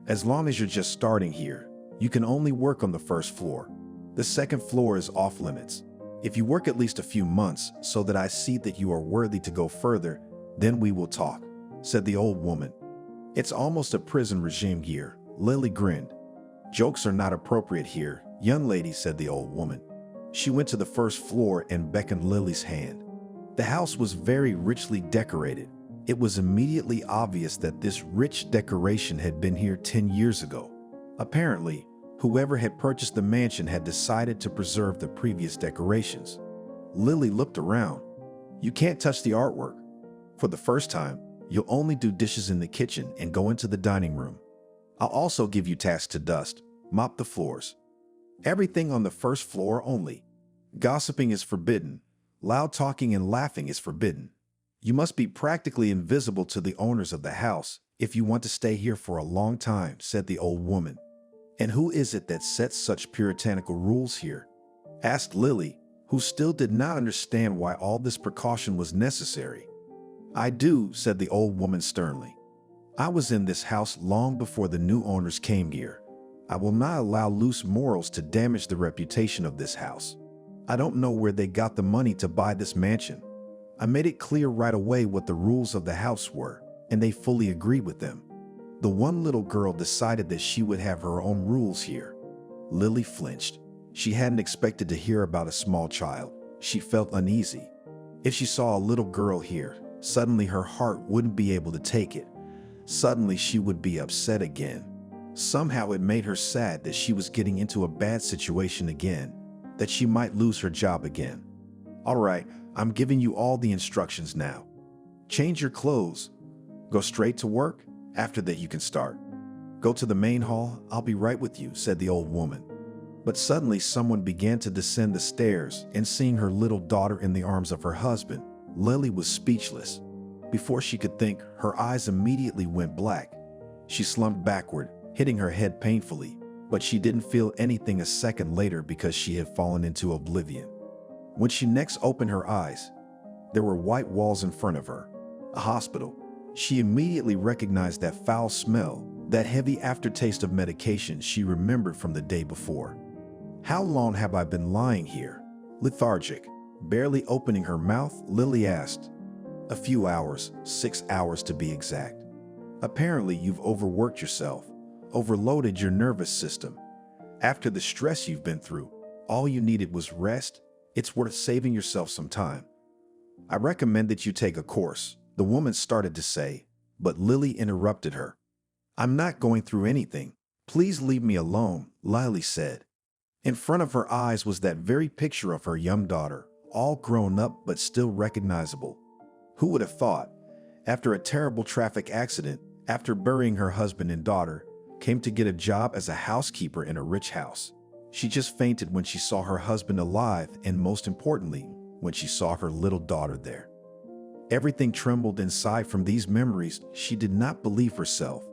As long as you're just starting here, you can only work on the first floor. The second floor is off limits. If you work at least a few months so that I see that you are worthy to go further, then we will talk," said the old woman. "It's almost a prison regime here," Lily grinned. "Jokes are not appropriate here, young lady," said the old woman. She went to the first floor and beckoned Lily's hand. The house was very richly decorated. It was immediately obvious that this rich decoration had been here 10 years ago. Apparently, whoever had purchased the mansion had decided to preserve the previous decorations. Lily looked around. "You can't touch the artwork. For the first time, you'll only do dishes in the kitchen and go into the dining room. I'll also give you tasks to dust, mop the floors. Everything on the first floor only. Gossiping is forbidden. Loud talking and laughing is forbidden. You must be practically invisible to the owners of the house if you want to stay here for a long time," said the old woman. "And who is it that sets such puritanical rules here?" asked Lily, who still did not understand why all this precaution was necessary. "I do," said the old woman sternly. "I was in this house long before the new owners came here. I will not allow loose morals to damage the reputation of this house. I don't know where they got the money to buy this mansion. I made it clear right away what the rules of the house were, and they fully agreed with them. The one little girl decided that she would have her own rules here." Lily flinched. She hadn't expected to hear about a small child. She felt uneasy. If she saw a little girl here, suddenly her heart wouldn't be able to take it. Suddenly she would be upset again. Somehow it made her sad that she was getting into a bad situation again, that she might lose her job again. "All right, I'm giving you all the instructions now. Change your clothes. Go straight to work. After that you can start. Go to the main hall. I'll be right with you," said the old woman. But suddenly someone began to descend the stairs, and seeing her little daughter in the arms of her husband, Lily was speechless. Before she could think, her eyes immediately went black. She slumped backward, hitting her head painfully, but she didn't feel anything a second later because she had fallen into oblivion. When she next opened her eyes, there were white walls in front of her. A hospital. She immediately recognized that foul smell, that heavy aftertaste of medication she remembered from the day before. "How long have I been lying here?" Lethargic, barely opening her mouth, Lily asked. "A few hours, 6 hours to be exact. Apparently you've overworked yourself, overloaded your nervous system. After the stress you've been through, all you needed was rest. It's worth saving yourself some time. I recommend that you take a course," the woman started to say, but Lily interrupted her. "I'm not going through anything. Please leave me alone," Lily said. In front of her eyes was that very picture of her young daughter, all grown up but still recognizable. Who would have thought, after a terrible traffic accident, after burying her husband and daughter, came to get a job as a housekeeper in a rich house? She just fainted when she saw her husband alive, and most importantly, when she saw her little daughter there. Everything trembled inside from these memories. She did not believe herself.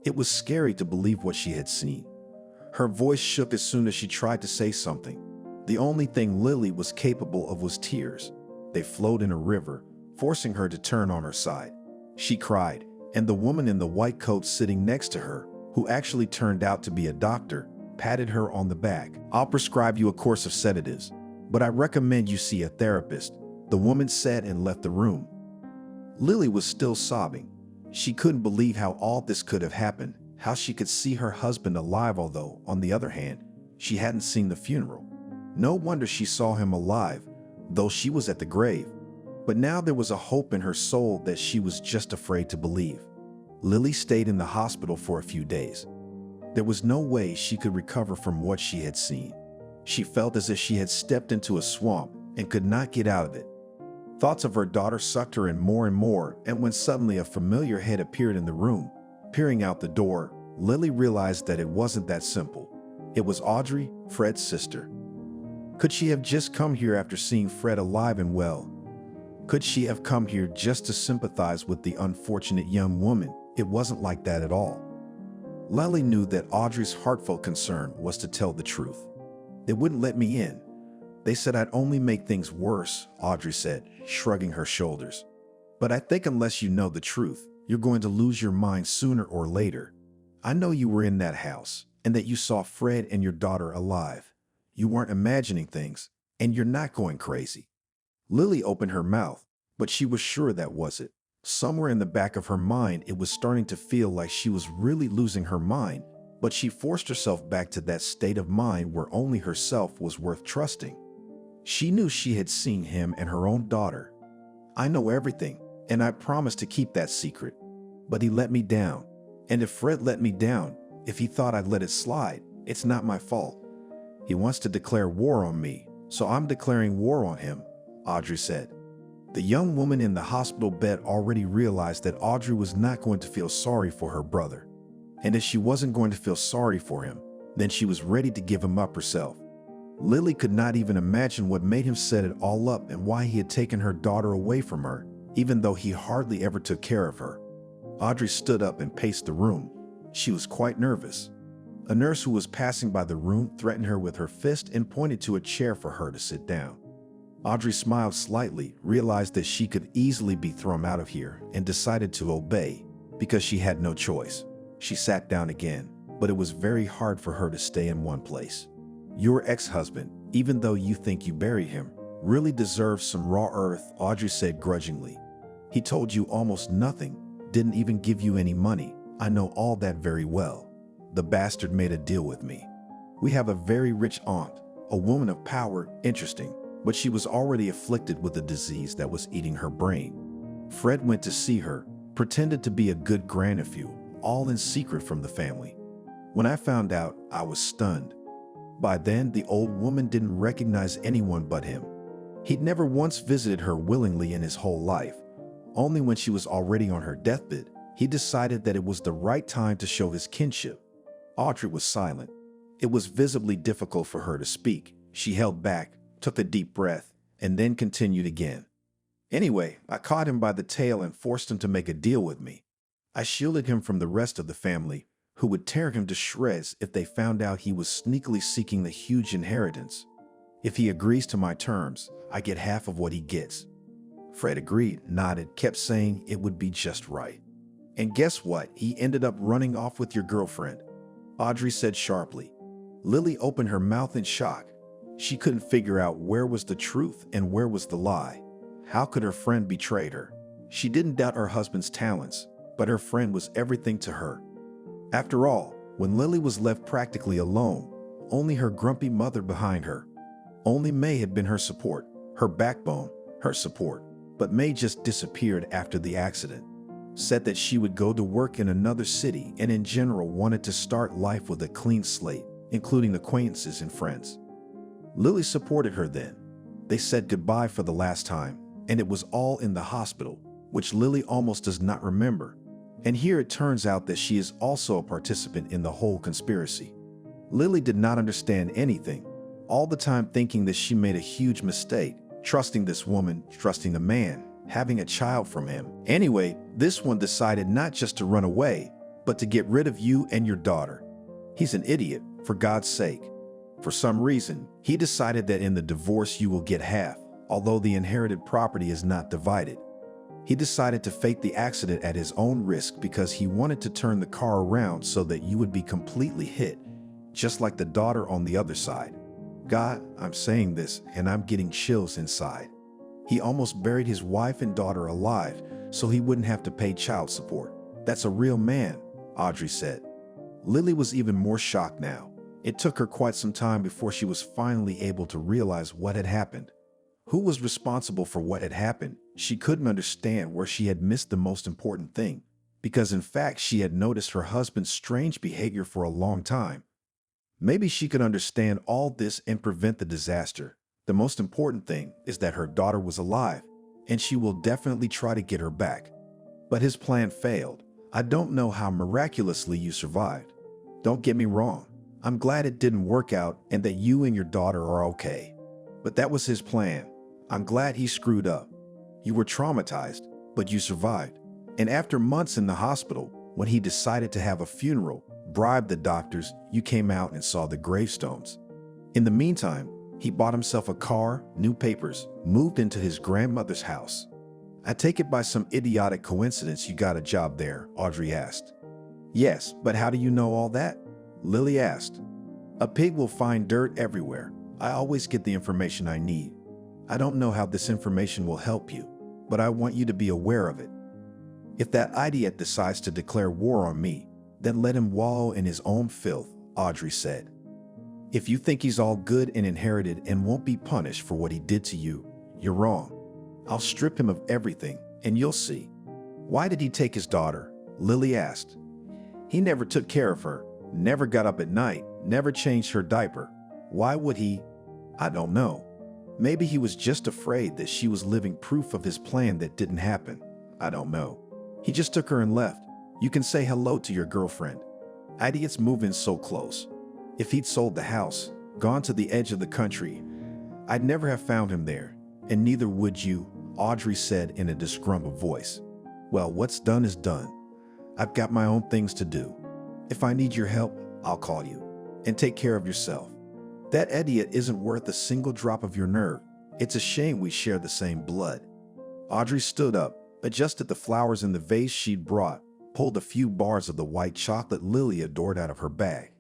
It was scary to believe what she had seen. Her voice shook as soon as she tried to say something. The only thing Lily was capable of was tears. They flowed in a river, forcing her to turn on her side. She cried, and the woman in the white coat sitting next to her, who actually turned out to be a doctor, patted her on the back. "I'll prescribe you a course of sedatives, but I recommend you see a therapist," the woman said and left the room. Lily was still sobbing. She couldn't believe how all this could have happened, how she could see her husband alive, although, on the other hand, she hadn't seen the funeral. No wonder she saw him alive, though she was at the grave. But now there was a hope in her soul that she was just afraid to believe. Lily stayed in the hospital for a few days. There was no way she could recover from what she had seen. She felt as if she had stepped into a swamp and could not get out of it. Thoughts of her daughter sucked her in more and more, and when suddenly a familiar head appeared in the room, peering out the door, Lily realized that it wasn't that simple. It was Audrey, Fred's sister. Could she have just come here after seeing Fred alive and well? Could she have come here just to sympathize with the unfortunate young woman? It wasn't like that at all. Lily knew that Audrey's heartfelt concern was to tell the truth. They wouldn't let me in. They said I'd only make things worse, Audrey said, shrugging her shoulders. But I think unless you know the truth, you're going to lose your mind sooner or later. I know you were in that house and that you saw Fred and your daughter alive. You weren't imagining things, and you're not going crazy. Lily opened her mouth, but she was sure that was it. Somewhere in the back of her mind, it was starting to feel like she was really losing her mind, but she forced herself back to that state of mind where only herself was worth trusting. She knew she had seen him and her own daughter. I know everything, and I promised to keep that secret. But he let me down. And if Fred let me down, if he thought I'd let it slide, it's not my fault. He wants to declare war on me, so I'm declaring war on him, Audrey said. The young woman in the hospital bed already realized that Audrey was not going to feel sorry for her brother. And if she wasn't going to feel sorry for him, then she was ready to give him up herself. Lily could not even imagine what made him set it all up and why he had taken her daughter away from her, even though he hardly ever took care of her. Audrey stood up and paced the room. She was quite nervous. A nurse who was passing by the room threatened her with her fist and pointed to a chair for her to sit down. Audrey smiled slightly, realized that she could easily be thrown out of here, and decided to obey because she had no choice. She sat down again, but it was very hard for her to stay in one place. Your ex-husband, even though you think you buried him, really deserves some raw earth, Audrey said grudgingly. He told you almost nothing, didn't even give you any money. I know all that very well. The bastard made a deal with me. We have a very rich aunt, a woman of power, interesting, but she was already afflicted with a disease that was eating her brain. Fred went to see her, pretended to be a good grandnephew, all in secret from the family. When I found out, I was stunned. By then, the old woman didn't recognize anyone but him. He'd never once visited her willingly in his whole life. Only when she was already on her deathbed, he decided that it was the right time to show his kinship. Audrey was silent. It was visibly difficult for her to speak. She held back, took a deep breath, and then continued again. Anyway, I caught him by the tail and forced him to make a deal with me. I shielded him from the rest of the family, who would tear him to shreds if they found out he was sneakily seeking the huge inheritance. If he agrees to my terms, I get half of what he gets. Fred agreed, nodded, kept saying it would be just right. And guess what? He ended up running off with your girlfriend, Audrey said sharply. Lily opened her mouth in shock. She couldn't figure out where was the truth and where was the lie. How could her friend betray her? She didn't doubt her husband's talents, but her friend was everything to her. After all, when Lily was left practically alone, only her grumpy mother behind her. Only May had been her support, her backbone, her support. But May just disappeared after the accident. Said that she would go to work in another city and in general wanted to start life with a clean slate, including acquaintances and friends. Lily supported her then. They said goodbye for the last time, and it was all in the hospital, which Lily almost does not remember. And here it turns out that she is also a participant in the whole conspiracy. Lily did not understand anything, all the time thinking that she made a huge mistake, trusting this woman, trusting the man, having a child from him. Anyway, this one decided not just to run away, but to get rid of you and your daughter. He's an idiot, for God's sake. For some reason, he decided that in the divorce you will get half, although the inherited property is not divided. He decided to fake the accident at his own risk because he wanted to turn the car around so that you would be completely hit, just like the daughter on the other side. God, I'm saying this and I'm getting chills inside. He almost buried his wife and daughter alive so he wouldn't have to pay child support. That's a real man, Audrey said. Lily was even more shocked now. It took her quite some time before she was finally able to realize what had happened. Who was responsible for what had happened? She couldn't understand where she had missed the most important thing, because in fact she had noticed her husband's strange behavior for a long time. Maybe she could understand all this and prevent the disaster. The most important thing is that her daughter was alive, and she will definitely try to get her back. But his plan failed. I don't know how miraculously you survived. Don't get me wrong. I'm glad it didn't work out and that you and your daughter are okay. But that was his plan. I'm glad he screwed up. You were traumatized, but you survived. And after months in the hospital, when he decided to have a funeral, bribed the doctors, you came out and saw the gravestones. In the meantime, he bought himself a car, new papers, moved into his grandmother's house. I take it by some idiotic coincidence you got a job there, Audrey asked. Yes, but how do you know all that? Lily asked. A pig will find dirt everywhere. I always get the information I need. I don't know how this information will help you, but I want you to be aware of it. If that idiot decides to declare war on me, then let him wallow in his own filth, Audrey said. If you think he's all good and inherited and won't be punished for what he did to you, you're wrong. I'll strip him of everything, and you'll see. Why did he take his daughter? Lily asked. He never took care of her, never got up at night, never changed her diaper. Why would he? I don't know. Maybe he was just afraid that she was living proof of his plan that didn't happen. I don't know. He just took her and left. You can say hello to your girlfriend. Idiots move in so close. If he'd sold the house, gone to the edge of the country, I'd never have found him there, and neither would you, Audrey said in a disgruntled voice. Well, what's done is done. I've got my own things to do. If I need your help, I'll call you. And take care of yourself. That idiot isn't worth a single drop of your nerve. It's a shame we share the same blood. Audrey stood up, adjusted the flowers in the vase she'd brought, pulled a few bars of the white chocolate Lily adored out of her bag.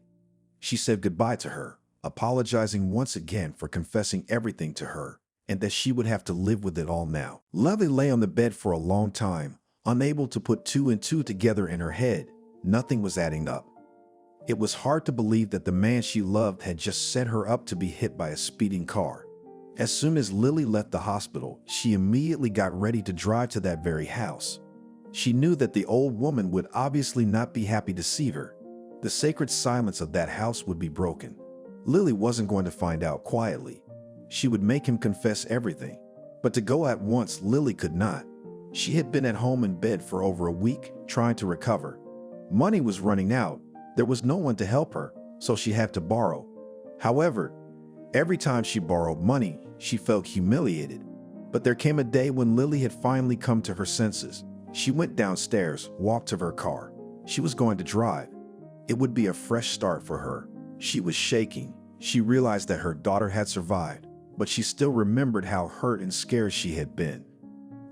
She said goodbye to her, apologizing once again for confessing everything to her, and that she would have to live with it all now. Lily lay on the bed for a long time, unable to put two and two together in her head. Nothing was adding up. It was hard to believe that the man she loved had just set her up to be hit by a speeding car. As soon as Lily left the hospital, she immediately got ready to drive to that very house. She knew that the old woman would obviously not be happy to see her. The sacred silence of that house would be broken. Lily wasn't going to find out quietly. She would make him confess everything. But to go at once, Lily could not. She had been at home in bed for over a week, trying to recover. Money was running out. There was no one to help her, so she had to borrow. However, every time she borrowed money, she felt humiliated. But there came a day when Lily had finally come to her senses. She went downstairs, walked to her car. She was going to drive. It would be a fresh start for her. She was shaking. She realized that her daughter had survived, but she still remembered how hurt and scared she had been.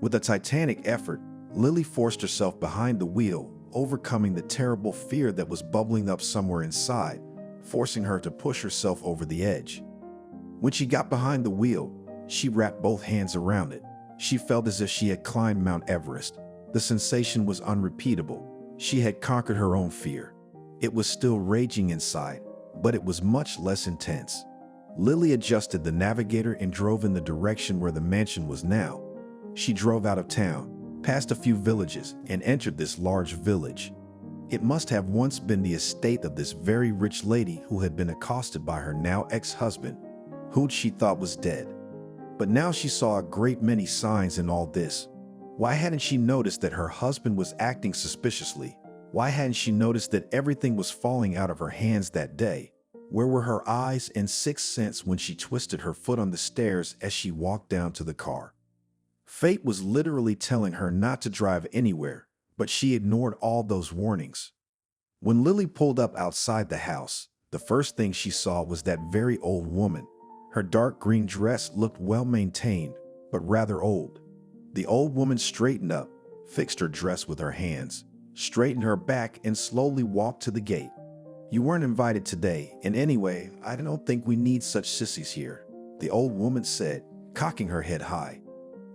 With a titanic effort, Lily forced herself behind the wheel, overcoming the terrible fear that was bubbling up somewhere inside, forcing her to push herself over the edge. When she got behind the wheel, she wrapped both hands around it. She felt as if she had climbed Mount Everest. The sensation was unrepeatable. She had conquered her own fear. It was still raging inside, but it was much less intense. Lily adjusted the navigator and drove in the direction where the mansion was now. She drove out of town, past a few villages, and entered this large village. It must have once been the estate of this very rich lady who had been accosted by her now ex-husband, who she thought was dead. But now she saw a great many signs in all this. Why hadn't she noticed that her husband was acting suspiciously? Why hadn't she noticed that everything was falling out of her hands that day? Where were her eyes and sixth sense when she twisted her foot on the stairs as she walked down to the car? Fate was literally telling her not to drive anywhere, but she ignored all those warnings. When Lily pulled up outside the house, the first thing she saw was that very old woman. Her dark green dress looked well maintained, but rather old. The old woman straightened up, fixed her dress with her hands, straightened her back, and slowly walked to the gate. You weren't invited today, and anyway, I don't think we need such sissies here, the old woman said, cocking her head high.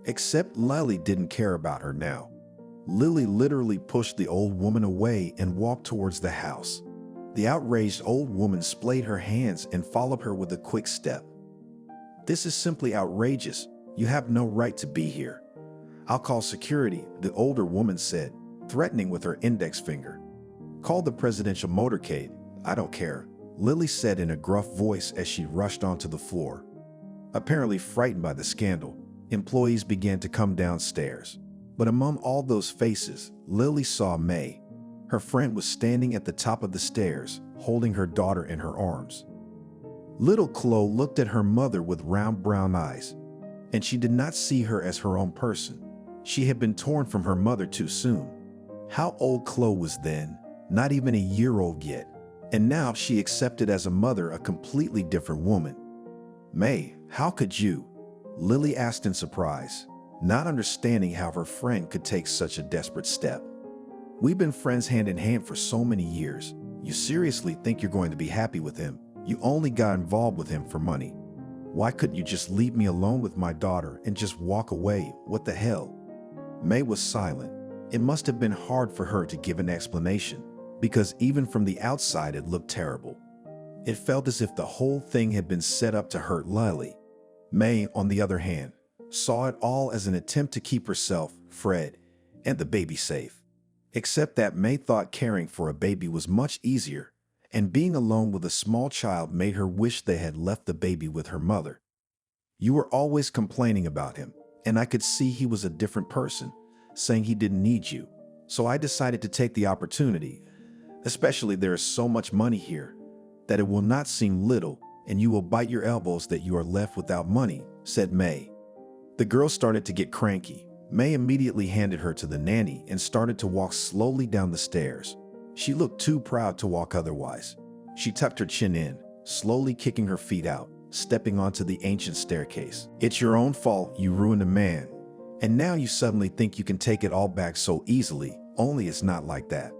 Except Lily didn't care about her now. Lily literally pushed the old woman away and walked towards the house. The outraged old woman splayed her hands and followed her with a quick step. "This is simply outrageous. You have no right to be here." "I'll call security," the older woman said, threatening with her index finger. "Call the presidential motorcade." "I don't care," Lily said in a gruff voice as she rushed onto the floor. Apparently frightened by the scandal, employees began to come downstairs. But among all those faces, Lily saw May. Her friend was standing at the top of the stairs, holding her daughter in her arms. Little Chloe looked at her mother with round brown eyes, and she did not see her as her own person. She had been torn from her mother too soon. How old Chloe was then, not even a year old yet, and now she accepted as a mother a completely different woman. "May, how could you?" Lily asked in surprise, not understanding how her friend could take such a desperate step. "We've been friends hand in hand for so many years. You seriously think you're going to be happy with him? You only got involved with him for money. Why couldn't you just leave me alone with my daughter and just walk away? What the hell?" May was silent. It must have been hard for her to give an explanation, because even from the outside it looked terrible. It felt as if the whole thing had been set up to hurt Lily. May, on the other hand, saw it all as an attempt to keep herself, Fred, and the baby safe. Except that May thought caring for a baby was much easier, and being alone with a small child made her wish they had left the baby with her mother. "You were always complaining about him, and I could see he was a different person, saying he didn't need you. So I decided to take the opportunity, especially there is so much money here, that it will not seem little, and you will bite your elbows that you are left without money," said May. The girl started to get cranky. May immediately handed her to the nanny and started to walk slowly down the stairs. She looked too proud to walk otherwise. She tucked her chin in, slowly kicking her feet out, stepping onto the ancient staircase. "It's your own fault, you ruined a man. And now you suddenly think you can take it all back so easily, only it's not like that.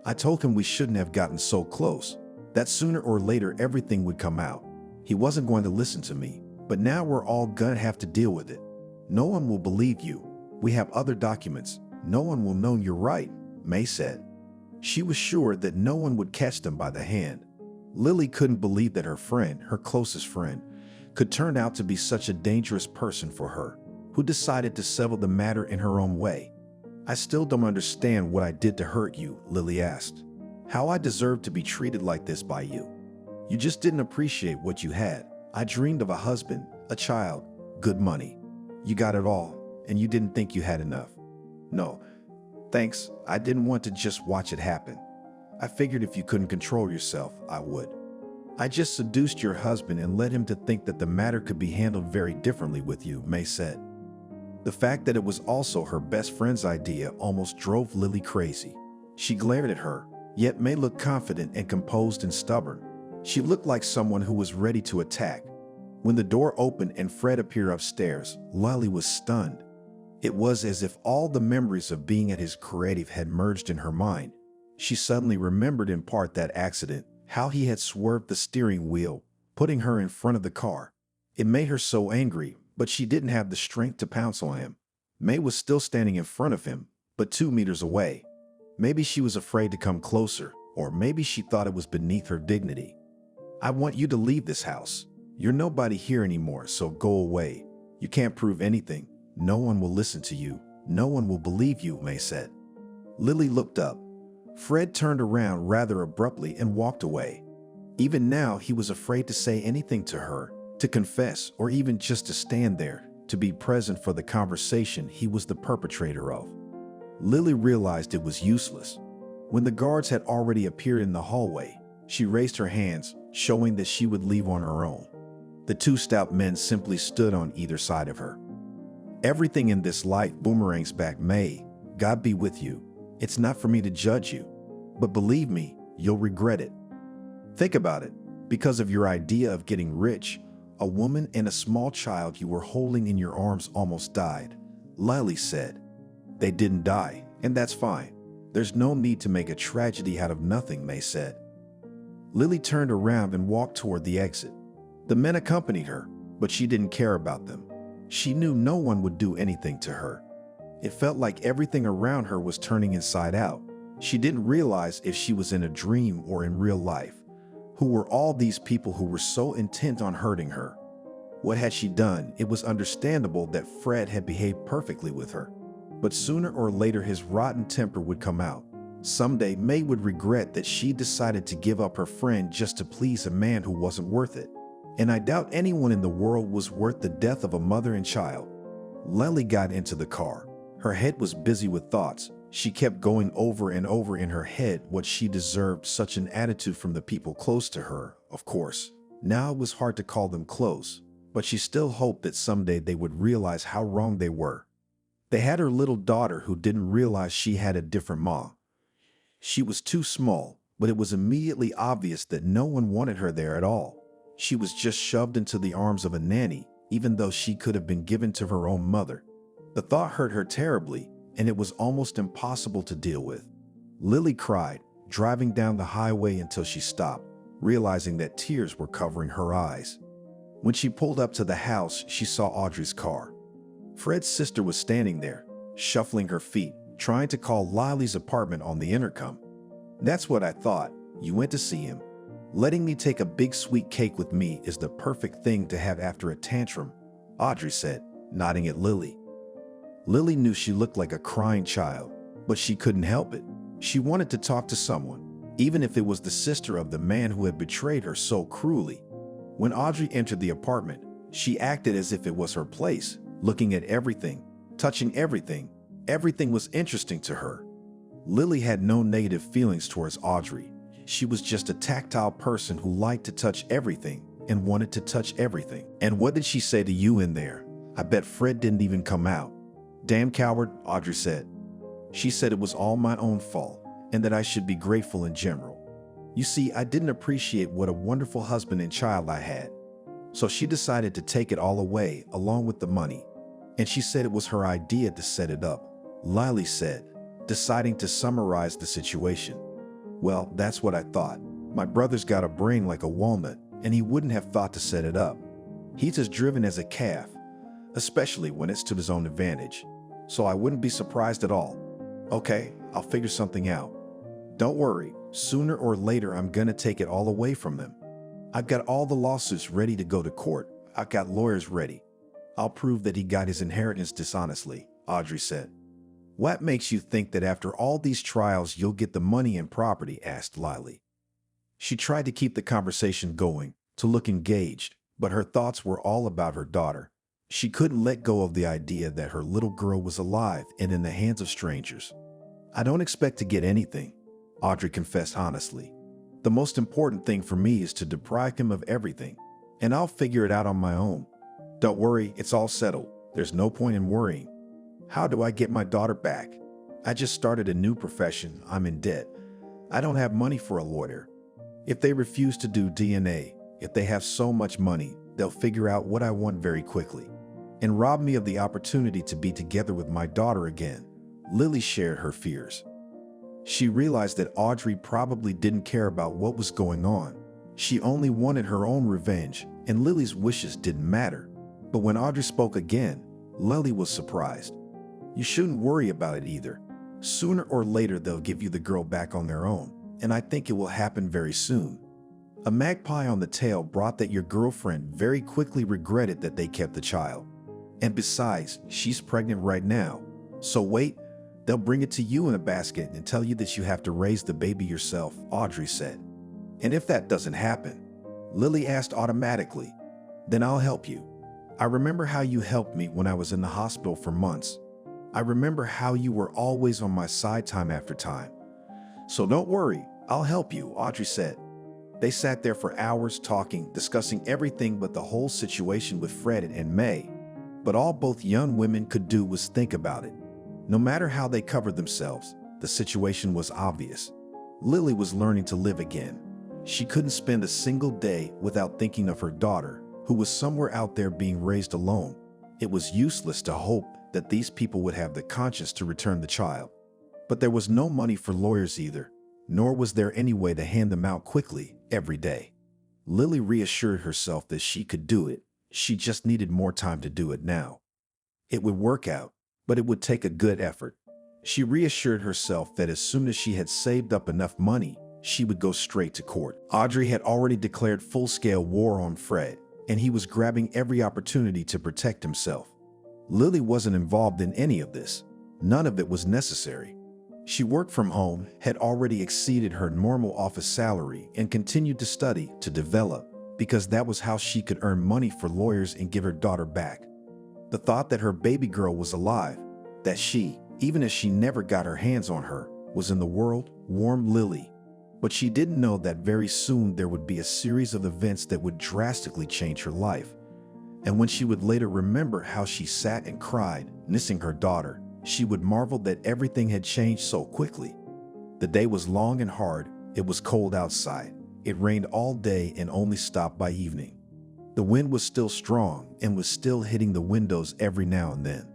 I told him we shouldn't have gotten so close, that sooner or later everything would come out. He wasn't going to listen to me, but now we're all gonna have to deal with it. No one will believe you. We have other documents. No one will know you're right," May said. She was sure that no one would catch them by the hand. Lily couldn't believe that her friend, her closest friend, could turn out to be such a dangerous person for her, who decided to settle the matter in her own way. "I still don't understand what I did to hurt you," Lily asked. "How I deserved to be treated like this by you. You just didn't appreciate what you had. I dreamed of a husband, a child, good money. You got it all, and you didn't think you had enough. No, thanks. I didn't want to just watch it happen. I figured if you couldn't control yourself, I would. I just seduced your husband and led him to think that the matter could be handled very differently with you," May said. The fact that it was also her best friend's idea almost drove Lily crazy. She glared at her, yet May looked confident and composed and stubborn. She looked like someone who was ready to attack. When the door opened and Fred appeared upstairs, Lily was stunned. It was as if all the memories of being at his creative had merged in her mind. She suddenly remembered in part that accident, how he had swerved the steering wheel, putting her in front of the car. It made her so angry, but she didn't have the strength to pounce on him. May was still standing in front of him, but 2 meters away. Maybe she was afraid to come closer, or maybe she thought it was beneath her dignity. "I want you to leave this house. You're nobody here anymore, so go away. You can't prove anything. No one will listen to you. No one will believe you," May said. Lily looked up. Fred turned around rather abruptly and walked away. Even now, he was afraid to say anything to her, to confess, or even just to stand there, to be present for the conversation he was the perpetrator of. Lily realized it was useless. When the guards had already appeared in the hallway, she raised her hands, showing that she would leave on her own. The 2 stout men simply stood on either side of her. "Everything in this life boomerangs back, May. God be with you. It's not for me to judge you, but believe me, you'll regret it. Think about it. Because of your idea of getting rich, a woman and a small child you were holding in your arms almost died," Lily said. "They didn't die, and that's fine. There's no need to make a tragedy out of nothing," May said. Lily turned around and walked toward the exit. The men accompanied her, but she didn't care about them. She knew no one would do anything to her. It felt like everything around her was turning inside out. She didn't realize if she was in a dream or in real life. Who were all these people who were so intent on hurting her? What had she done? It was understandable that Fred had behaved perfectly with her. But sooner or later his rotten temper would come out. Someday May would regret that she decided to give up her friend just to please a man who wasn't worth it. And I doubt anyone in the world was worth the death of a mother and child. Lily got into the car. Her head was busy with thoughts. She kept going over and over in her head what she deserved such an attitude from the people close to her, of course. Now it was hard to call them close, but she still hoped that someday they would realize how wrong they were. They had her little daughter who didn't realize she had a different mom. She was too small, but it was immediately obvious that no one wanted her there at all. She was just shoved into the arms of a nanny, even though she could have been given to her own mother. The thought hurt her terribly, and it was almost impossible to deal with. Lily cried, driving down the highway until she stopped, realizing that tears were covering her eyes. When she pulled up to the house, she saw Audrey's car. Fred's sister was standing there, shuffling her feet, trying to call Lily's apartment on the intercom. "That's what I thought. You went to see him. Letting me take a big sweet cake with me is the perfect thing to have after a tantrum," Audrey said, nodding at Lily. Lily knew she looked like a crying child, but she couldn't help it. She wanted to talk to someone, even if it was the sister of the man who had betrayed her so cruelly. When Audrey entered the apartment, she acted as if it was her place, looking at everything, touching everything. Everything was interesting to her. Lily had no negative feelings towards Audrey. She was just a tactile person who liked to touch everything and wanted to touch everything. "And what did she say to you in there? I bet Fred didn't even come out." "Damn coward," Audrey said. "She said it was all my own fault and that I should be grateful in general. You see, I didn't appreciate what a wonderful husband and child I had. So she decided to take it all away along with the money. And she said it was her idea to set it up," Lily said, deciding to summarize the situation. "Well, that's what I thought. My brother's got a brain like a walnut, and he wouldn't have thought to set it up. He's as driven as a calf, especially when it's to his own advantage. So I wouldn't be surprised at all. Okay, I'll figure something out. Don't worry, sooner or later I'm gonna take it all away from them. I've got all the lawsuits ready to go to court. I've got lawyers ready. I'll prove that he got his inheritance dishonestly," Audrey said. "What makes you think that after all these trials you'll get the money and property?" asked Lily. She tried to keep the conversation going, to look engaged, but her thoughts were all about her daughter. She couldn't let go of the idea that her little girl was alive and in the hands of strangers. "I don't expect to get anything," Audrey confessed honestly. "The most important thing for me is to deprive him of everything, and I'll figure it out on my own. Don't worry, it's all settled. There's no point in worrying. How do I get my daughter back? I just started a new profession. I'm in debt. I don't have money for a lawyer. If they refuse to do DNA, if they have so much money, they'll figure out what I want very quickly and rob me of the opportunity to be together with my daughter again." Lily shared her fears. She realized that Audrey probably didn't care about what was going on. She only wanted her own revenge, and Lily's wishes didn't matter. But when Audrey spoke again, Lily was surprised. "You shouldn't worry about it either. Sooner or later they'll give you the girl back on their own, and I think it will happen very soon. A magpie on the tail brought that your girlfriend very quickly regretted that they kept the child. And besides, she's pregnant right now. So wait, they'll bring it to you in a basket and tell you that you have to raise the baby yourself," Audrey said. "And if that doesn't happen," Lily asked automatically, "then I'll help you. I remember how you helped me when I was in the hospital for months. I remember how you were always on my side time after time. So don't worry, I'll help you," Audrey said. They sat there for hours talking, discussing everything but the whole situation with Fred and May. But all both young women could do was think about it. No matter how they covered themselves, the situation was obvious. Lily was learning to live again. She couldn't spend a single day without thinking of her daughter, who was somewhere out there being raised alone. It was useless to hope that these people would have the conscience to return the child. But there was no money for lawyers either, nor was there any way to hand them out quickly every day. Lily reassured herself that she could do it. She just needed more time to do it now. It would work out, but it would take a good effort. She reassured herself that as soon as she had saved up enough money, she would go straight to court. Audrey had already declared full-scale war on Fred, and he was grabbing every opportunity to protect himself. Lily wasn't involved in any of this. None of it was necessary. She worked from home, had already exceeded her normal office salary, and continued to study, to develop, because that was how she could earn money for lawyers and give her daughter back. The thought that her baby girl was alive, that she, even if she never got her hands on her, was in the world, warmed Lily. But she didn't know that very soon there would be a series of events that would drastically change her life. And when she would later remember how she sat and cried, missing her daughter, she would marvel that everything had changed so quickly. The day was long and hard. It was cold outside. It rained all day and only stopped by evening. The wind was still strong and was still hitting the windows every now and then.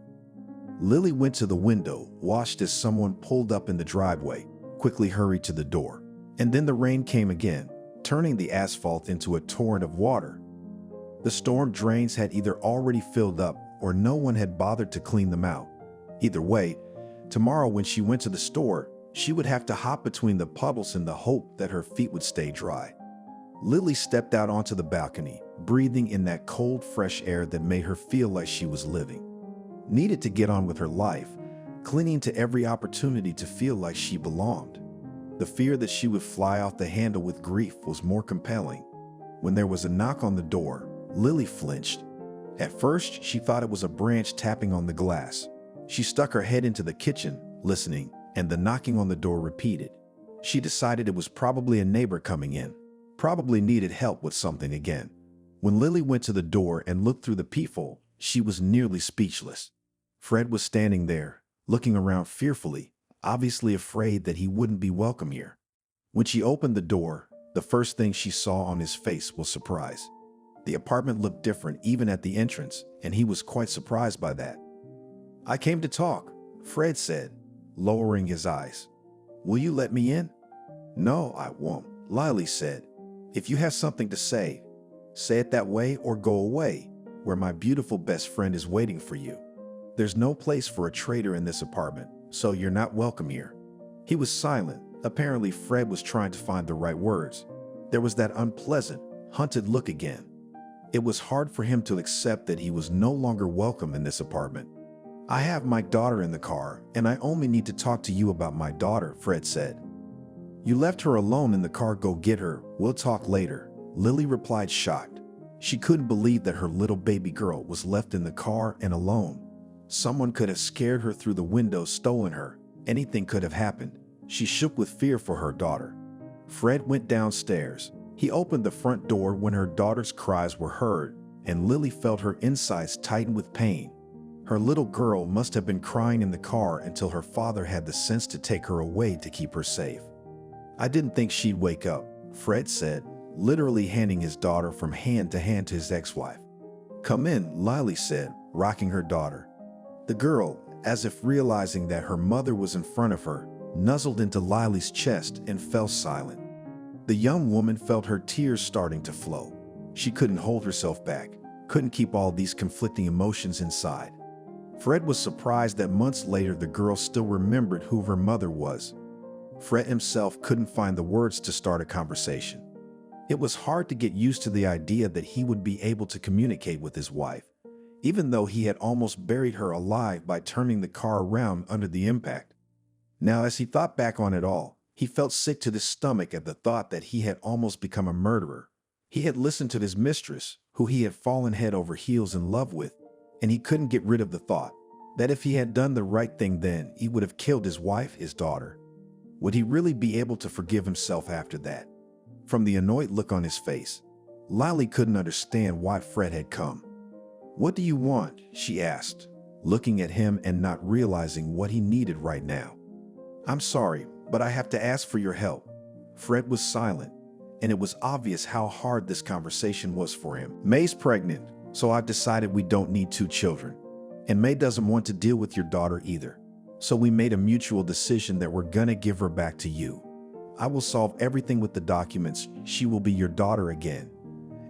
Lily went to the window, watched as someone pulled up in the driveway, quickly hurried to the door. And then the rain came again, turning the asphalt into a torrent of water. The storm drains had either already filled up or no one had bothered to clean them out. Either way, tomorrow when she went to the store, she would have to hop between the puddles in the hope that her feet would stay dry. Lily stepped out onto the balcony, breathing in that cold, fresh air that made her feel like she was living. Needed to get on with her life, clinging to every opportunity to feel like she belonged. The fear that she would fly off the handle with grief was more compelling. When there was a knock on the door, Lily flinched. At first, she thought it was a branch tapping on the glass. She stuck her head into the kitchen, listening, and the knocking on the door repeated. She decided it was probably a neighbor coming in, probably needed help with something again. When Lily went to the door and looked through the peephole, she was nearly speechless. Fred was standing there, looking around fearfully, obviously afraid that he wouldn't be welcome here. When she opened the door, the first thing she saw on his face was surprise. The apartment looked different even at the entrance, and he was quite surprised by that. "I came to talk," Fred said, lowering his eyes. "Will you let me in?" "No, I won't," Lily said. "If you have something to say it that way or go away, where my beautiful best friend is waiting for you. There's no place for a traitor in this apartment, so you're not welcome here." He was silent. Apparently, Fred was trying to find the right words. There was that unpleasant, hunted look again. It was hard for him to accept that he was no longer welcome in this apartment. "I have my daughter in the car, and I only need to talk to you about my daughter," Fred said. "You left her alone in the car. Go get her. We'll talk later," Lily replied, shocked. She couldn't believe that her little baby girl was left in the car and alone. Someone could have scared her through the window, stolen her. Anything could have happened. She shook with fear for her daughter. Fred went downstairs. He opened the front door when her daughter's cries were heard, and Lily felt her insides tighten with pain. Her little girl must have been crying in the car until her father had the sense to take her away to keep her safe. "I didn't think she'd wake up," Fred said, literally handing his daughter from hand to his ex-wife. "Come in," Lily said, rocking her daughter. The girl, as if realizing that her mother was in front of her, nuzzled into Lily's chest and fell silent. The young woman felt her tears starting to flow. She couldn't hold herself back, couldn't keep all these conflicting emotions inside. Fred was surprised that months later the girl still remembered who her mother was. Fred himself couldn't find the words to start a conversation. It was hard to get used to the idea that he would be able to communicate with his wife, even though he had almost buried her alive by turning the car around under the impact. Now, as he thought back on it all, he felt sick to the stomach at the thought that he had almost become a murderer. He had listened to his mistress, who he had fallen head over heels in love with, and he couldn't get rid of the thought that if he had done the right thing then, he would have killed his wife, his daughter. Would he really be able to forgive himself after that? From the annoyed look on his face, Lily couldn't understand why Fred had come. "What do you want?" she asked, looking at him and not realizing what he needed right now. "I'm sorry, but I have to ask for your help." Fred was silent, and it was obvious how hard this conversation was for him. "May's pregnant, so I've decided we don't need 2 children. And May doesn't want to deal with your daughter either. So we made a mutual decision that we're gonna give her back to you. I will solve everything with the documents. She will be your daughter again.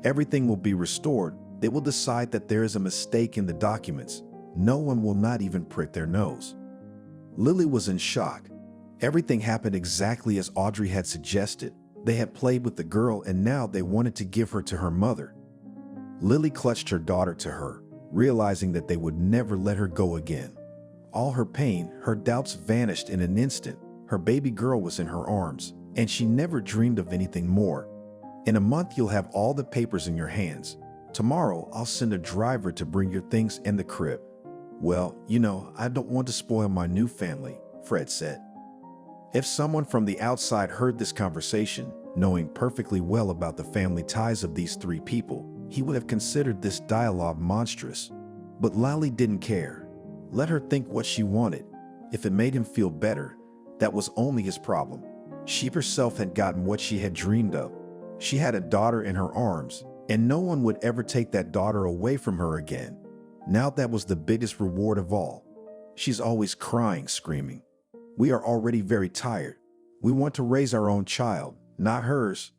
Everything will be restored. They will decide that there is a mistake in the documents. No one will not even prick their nose. Lily was in shock. Everything happened exactly as Audrey had suggested. They had played with the girl and now they wanted to give her to her mother. Lily clutched her daughter to her, realizing that they would never let her go again. All her pain, her doubts vanished in an instant. Her baby girl was in her arms, and she never dreamed of anything more. In a month, you'll have all the papers in your hands. Tomorrow, I'll send a driver to bring your things in the crib. Well, I don't want to spoil my new family, Fred said. If someone from the outside heard this conversation, knowing perfectly well about the family ties of these three people, he would have considered this dialogue monstrous. But Lally didn't care. Let her think what she wanted. If it made him feel better, that was only his problem. She herself had gotten what she had dreamed of. She had a daughter in her arms, and no one would ever take that daughter away from her again. Now that was the biggest reward of all. She's always crying, screaming. We are already very tired. We want to raise our own child, not hers,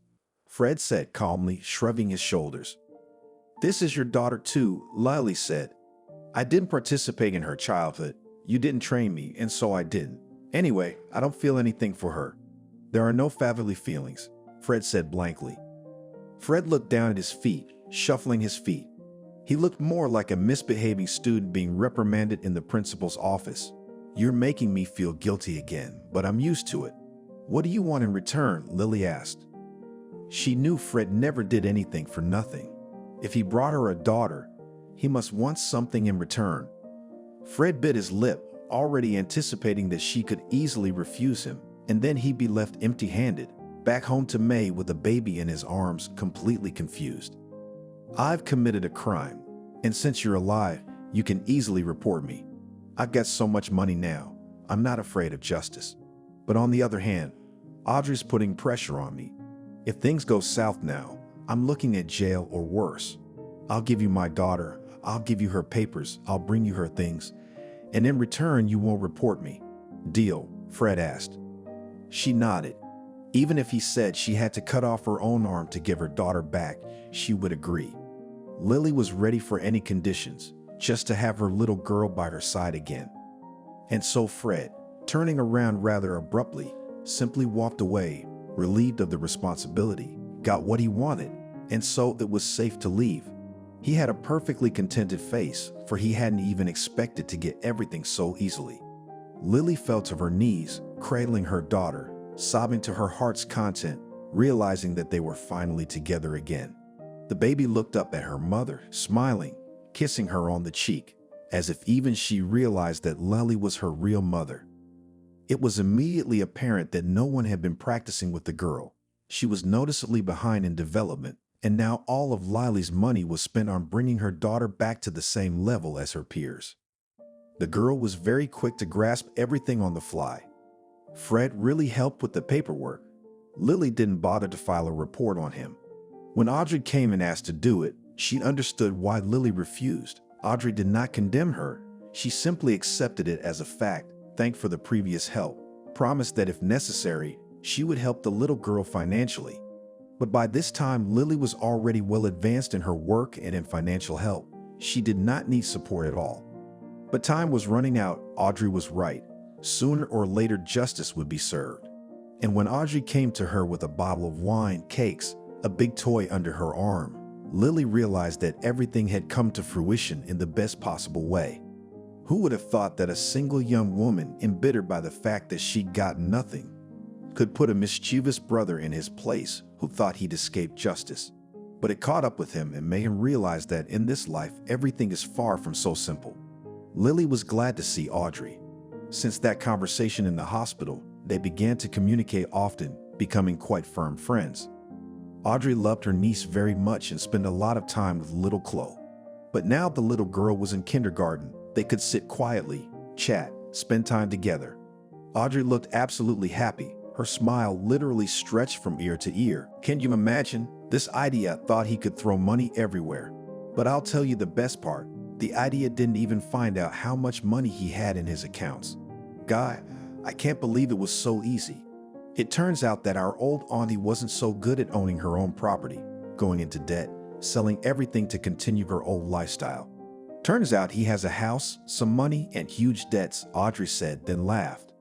Fred said calmly, shrugging his shoulders. This is your daughter too, Lily said. I didn't participate in her childhood. You didn't train me, and so I didn't. Anyway, I don't feel anything for her. There are no family feelings, Fred said blankly. Fred looked down at his feet, shuffling his feet. He looked more like a misbehaving student being reprimanded in the principal's office. You're making me feel guilty again, but I'm used to it. What do you want in return? Lily asked. She knew Fred never did anything for nothing. If he brought her a daughter, he must want something in return. Fred bit his lip, already anticipating that she could easily refuse him, and then he'd be left empty-handed, back home to May with a baby in his arms, completely confused. I've committed a crime, and since you're alive, you can easily report me. I've got so much money now, I'm not afraid of justice. But on the other hand, Audrey's putting pressure on me. If things go south now, I'm looking at jail or worse. I'll give you my daughter, I'll give you her papers, I'll bring you her things, and in return you won't report me. Deal? Fred asked. She nodded. Even if he said she had to cut off her own arm to give her daughter back, she would agree. Lily was ready for any conditions, just to have her little girl by her side again. And so Fred, turning around rather abruptly, simply walked away, relieved of the responsibility, got what he wanted, and so it was safe to leave. He had a perfectly contented face, for he hadn't even expected to get everything so easily. Lily fell to her knees, cradling her daughter, sobbing to her heart's content, realizing that they were finally together again. The baby looked up at her mother, smiling, kissing her on the cheek, as if even she realized that Lily was her real mother. It was immediately apparent that no one had been practicing with the girl. She was noticeably behind in development, and now all of Lily's money was spent on bringing her daughter back to the same level as her peers. The girl was very quick to grasp everything on the fly. Fred really helped with the paperwork. Lily didn't bother to file a report on him. When Audrey came and asked to do it, she understood why Lily refused. Audrey did not condemn her. She simply accepted it as a fact, thanked for the previous help, promised that if necessary, she would help the little girl financially. But by this time, Lily was already well advanced in her work and in financial help. She did not need support at all. But time was running out. Audrey was right. Sooner or later, justice would be served. And when Audrey came to her with a bottle of wine, cakes, a big toy under her arm, Lily realized that everything had come to fruition in the best possible way. Who would have thought that a single young woman, embittered by the fact that she got nothing, could put a mischievous brother in his place who thought he'd escaped justice? But it caught up with him and made him realize that in this life, everything is far from so simple. Lily was glad to see Audrey. Since that conversation in the hospital, they began to communicate often, becoming quite firm friends. Audrey loved her niece very much and spent a lot of time with little Chloe. But now the little girl was in kindergarten. They could sit quietly, chat, spend time together. Audrey looked absolutely happy. Her smile literally stretched from ear to ear. Can you imagine? This idea thought he could throw money everywhere. But I'll tell you the best part. The idea didn't even find out how much money he had in his accounts. Guy, I can't believe it was so easy. It turns out that our old auntie wasn't so good at owning her own property, going into debt, selling everything to continue her old lifestyle. Turns out he has a house, some money, and huge debts, Audrey said, then laughed.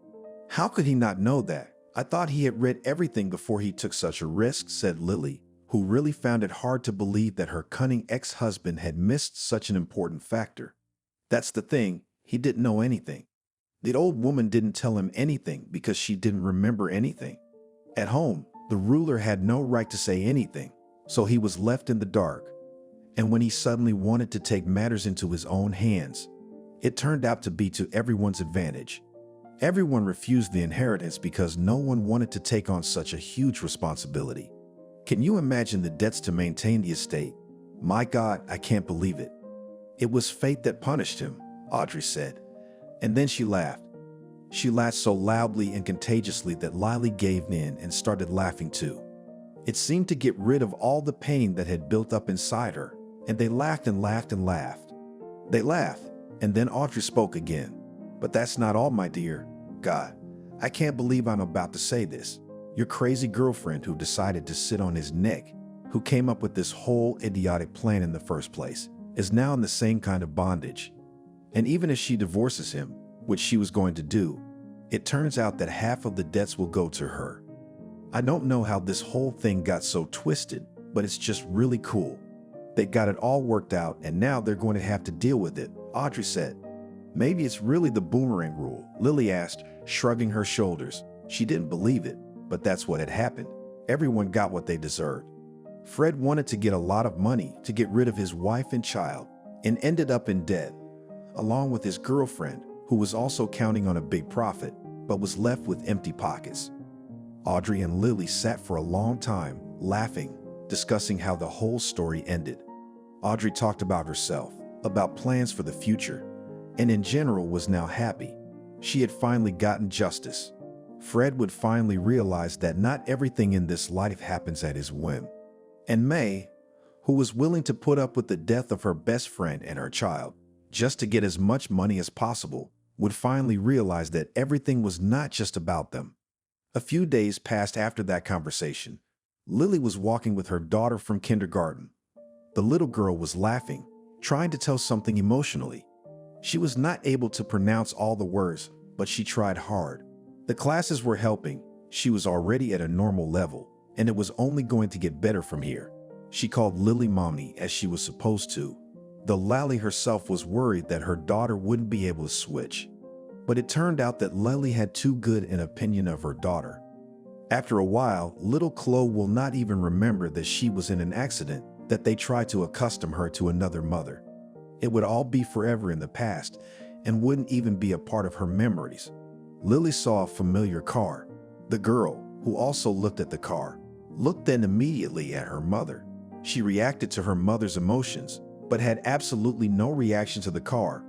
How could he not know that? I thought he had read everything before he took such a risk, said Lily, who really found it hard to believe that her cunning ex-husband had missed such an important factor. That's the thing, he didn't know anything. The old woman didn't tell him anything because she didn't remember anything. At home, the ruler had no right to say anything, so he was left in the dark. And when he suddenly wanted to take matters into his own hands, it turned out to be to everyone's advantage. Everyone refused the inheritance because no one wanted to take on such a huge responsibility. Can you imagine the debts to maintain the estate? My God, I can't believe it. It was fate that punished him, Audrey said. And then she laughed. She laughed so loudly and contagiously that Lily gave in and started laughing too. It seemed to get rid of all the pain that had built up inside her, and they laughed and laughed and laughed. They laughed, and then Audrey spoke again. But that's not all, my dear. God, I can't believe I'm about to say this. Your crazy girlfriend who decided to sit on his neck, who came up with this whole idiotic plan in the first place, is now in the same kind of bondage. And even if she divorces him, which she was going to do, it turns out that half of the debts will go to her. I don't know how this whole thing got so twisted, but it's just really cool. They got it all worked out and now they're going to have to deal with it, Audrey said. Maybe it's really the boomerang rule, Lily asked, shrugging her shoulders. She didn't believe it, but that's what had happened. Everyone got what they deserved. Fred wanted to get a lot of money to get rid of his wife and child and ended up in debt, along with his girlfriend, who was also counting on a big profit, but was left with empty pockets. Audrey and Lily sat for a long time, laughing, discussing how the whole story ended. Audrey talked about herself, about plans for the future, and in general was now happy. She had finally gotten justice. Fred would finally realize that not everything in this life happens at his whim. And May, who was willing to put up with the death of her best friend and her child, just to get as much money as possible, would finally realize that everything was not just about them. A few days passed after that conversation. Lily was walking with her daughter from kindergarten. The little girl was laughing, trying to tell something emotionally. She was not able to pronounce all the words, but she tried hard. The classes were helping. She was already at a normal level, and it was only going to get better from here. She called Lily Mommy as she was supposed to, though Lily herself was worried that her daughter wouldn't be able to switch. But it turned out that Lily had too good an opinion of her daughter. After a while, little Chloe will not even remember that she was in an accident, that they tried to accustom her to another mother. It would all be forever in the past and wouldn't even be a part of her memories. Lily saw a familiar car. The girl, who also looked at the car, looked then immediately at her mother. She reacted to her mother's emotions, but had absolutely no reaction to the car.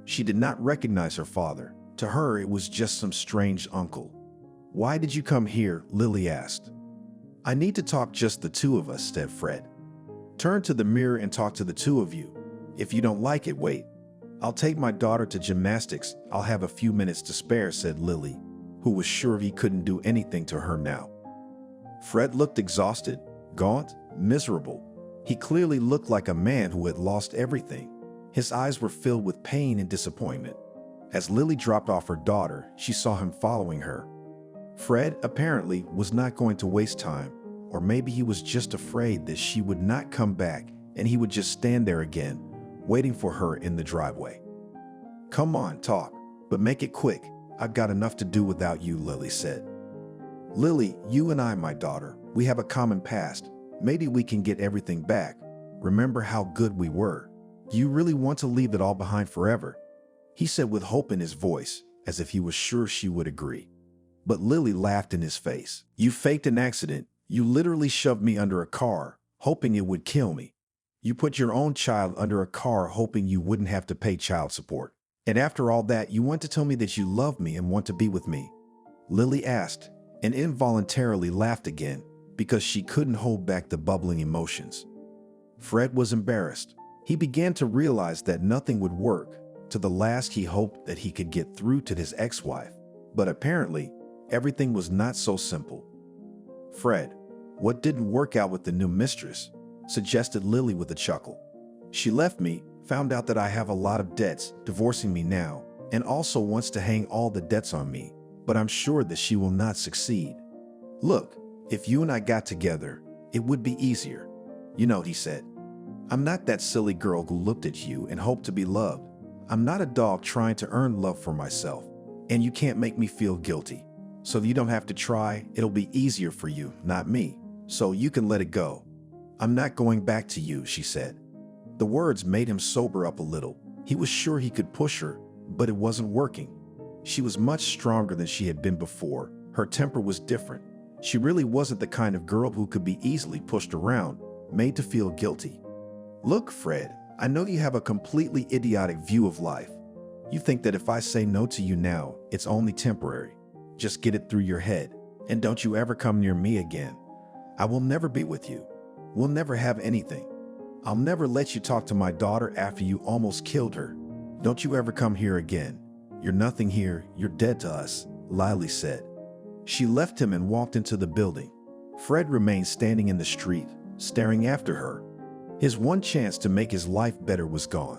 She did not recognize her father. To her, it was just some strange uncle. "Why did you come here?" Lily asked. "I need to talk just the two of us," said Fred. "Turn to the mirror and talk to the two of you. If you don't like it, wait. I'll take my daughter to gymnastics. I'll have a few minutes to spare," said Lily, who was sure he couldn't do anything to her now. Fred looked exhausted, gaunt, miserable. He clearly looked like a man who had lost everything. His eyes were filled with pain and disappointment. As Lily dropped off her daughter, she saw him following her. Fred, apparently, was not going to waste time, or maybe he was just afraid that she would not come back and he would just stand there again, waiting for her in the driveway. "Come on, talk, but make it quick. I've got enough to do without you," Lily said. "Lily, you and I, my daughter, we have a common past. Maybe we can get everything back. Remember how good we were. Do you really want to leave it all behind forever?" He said with hope in his voice, as if he was sure she would agree. But Lily laughed in his face. "You faked an accident. You literally shoved me under a car, hoping it would kill me. You put your own child under a car hoping you wouldn't have to pay child support. And after all that, you want to tell me that you love me and want to be with me?" Lily asked, and involuntarily laughed again because she couldn't hold back the bubbling emotions. Fred was embarrassed. He began to realize that nothing would work. To the last, he hoped that he could get through to his ex-wife. But apparently, everything was not so simple. "Fred, what didn't work out with the new mistress?" suggested Lily with a chuckle. "She left me, found out that I have a lot of debts, divorcing me now, and also wants to hang all the debts on me, but I'm sure that she will not succeed. Look, if you and I got together, it would be easier. You know, he said. I'm not that silly girl who looked at you and hoped to be loved. I'm not a dog trying to earn love for myself, and you can't make me feel guilty. So you don't have to try, it'll be easier for you, not me. So you can let it go. I'm not going back to you, she said. The words made him sober up a little. He was sure he could push her, but it wasn't working. She was much stronger than she had been before. Her temper was different. She really wasn't the kind of girl who could be easily pushed around, made to feel guilty. Look, Fred, I know you have a completely idiotic view of life. You think that if I say no to you now, it's only temporary. Just get it through your head, and don't you ever come near me again. I will never be with you. We'll never have anything. I'll never let you talk to my daughter after you almost killed her. Don't you ever come here again. You're nothing here, you're dead to us, Lily said. She left him and walked into the building. Fred remained standing in the street, staring after her. His one chance to make his life better was gone.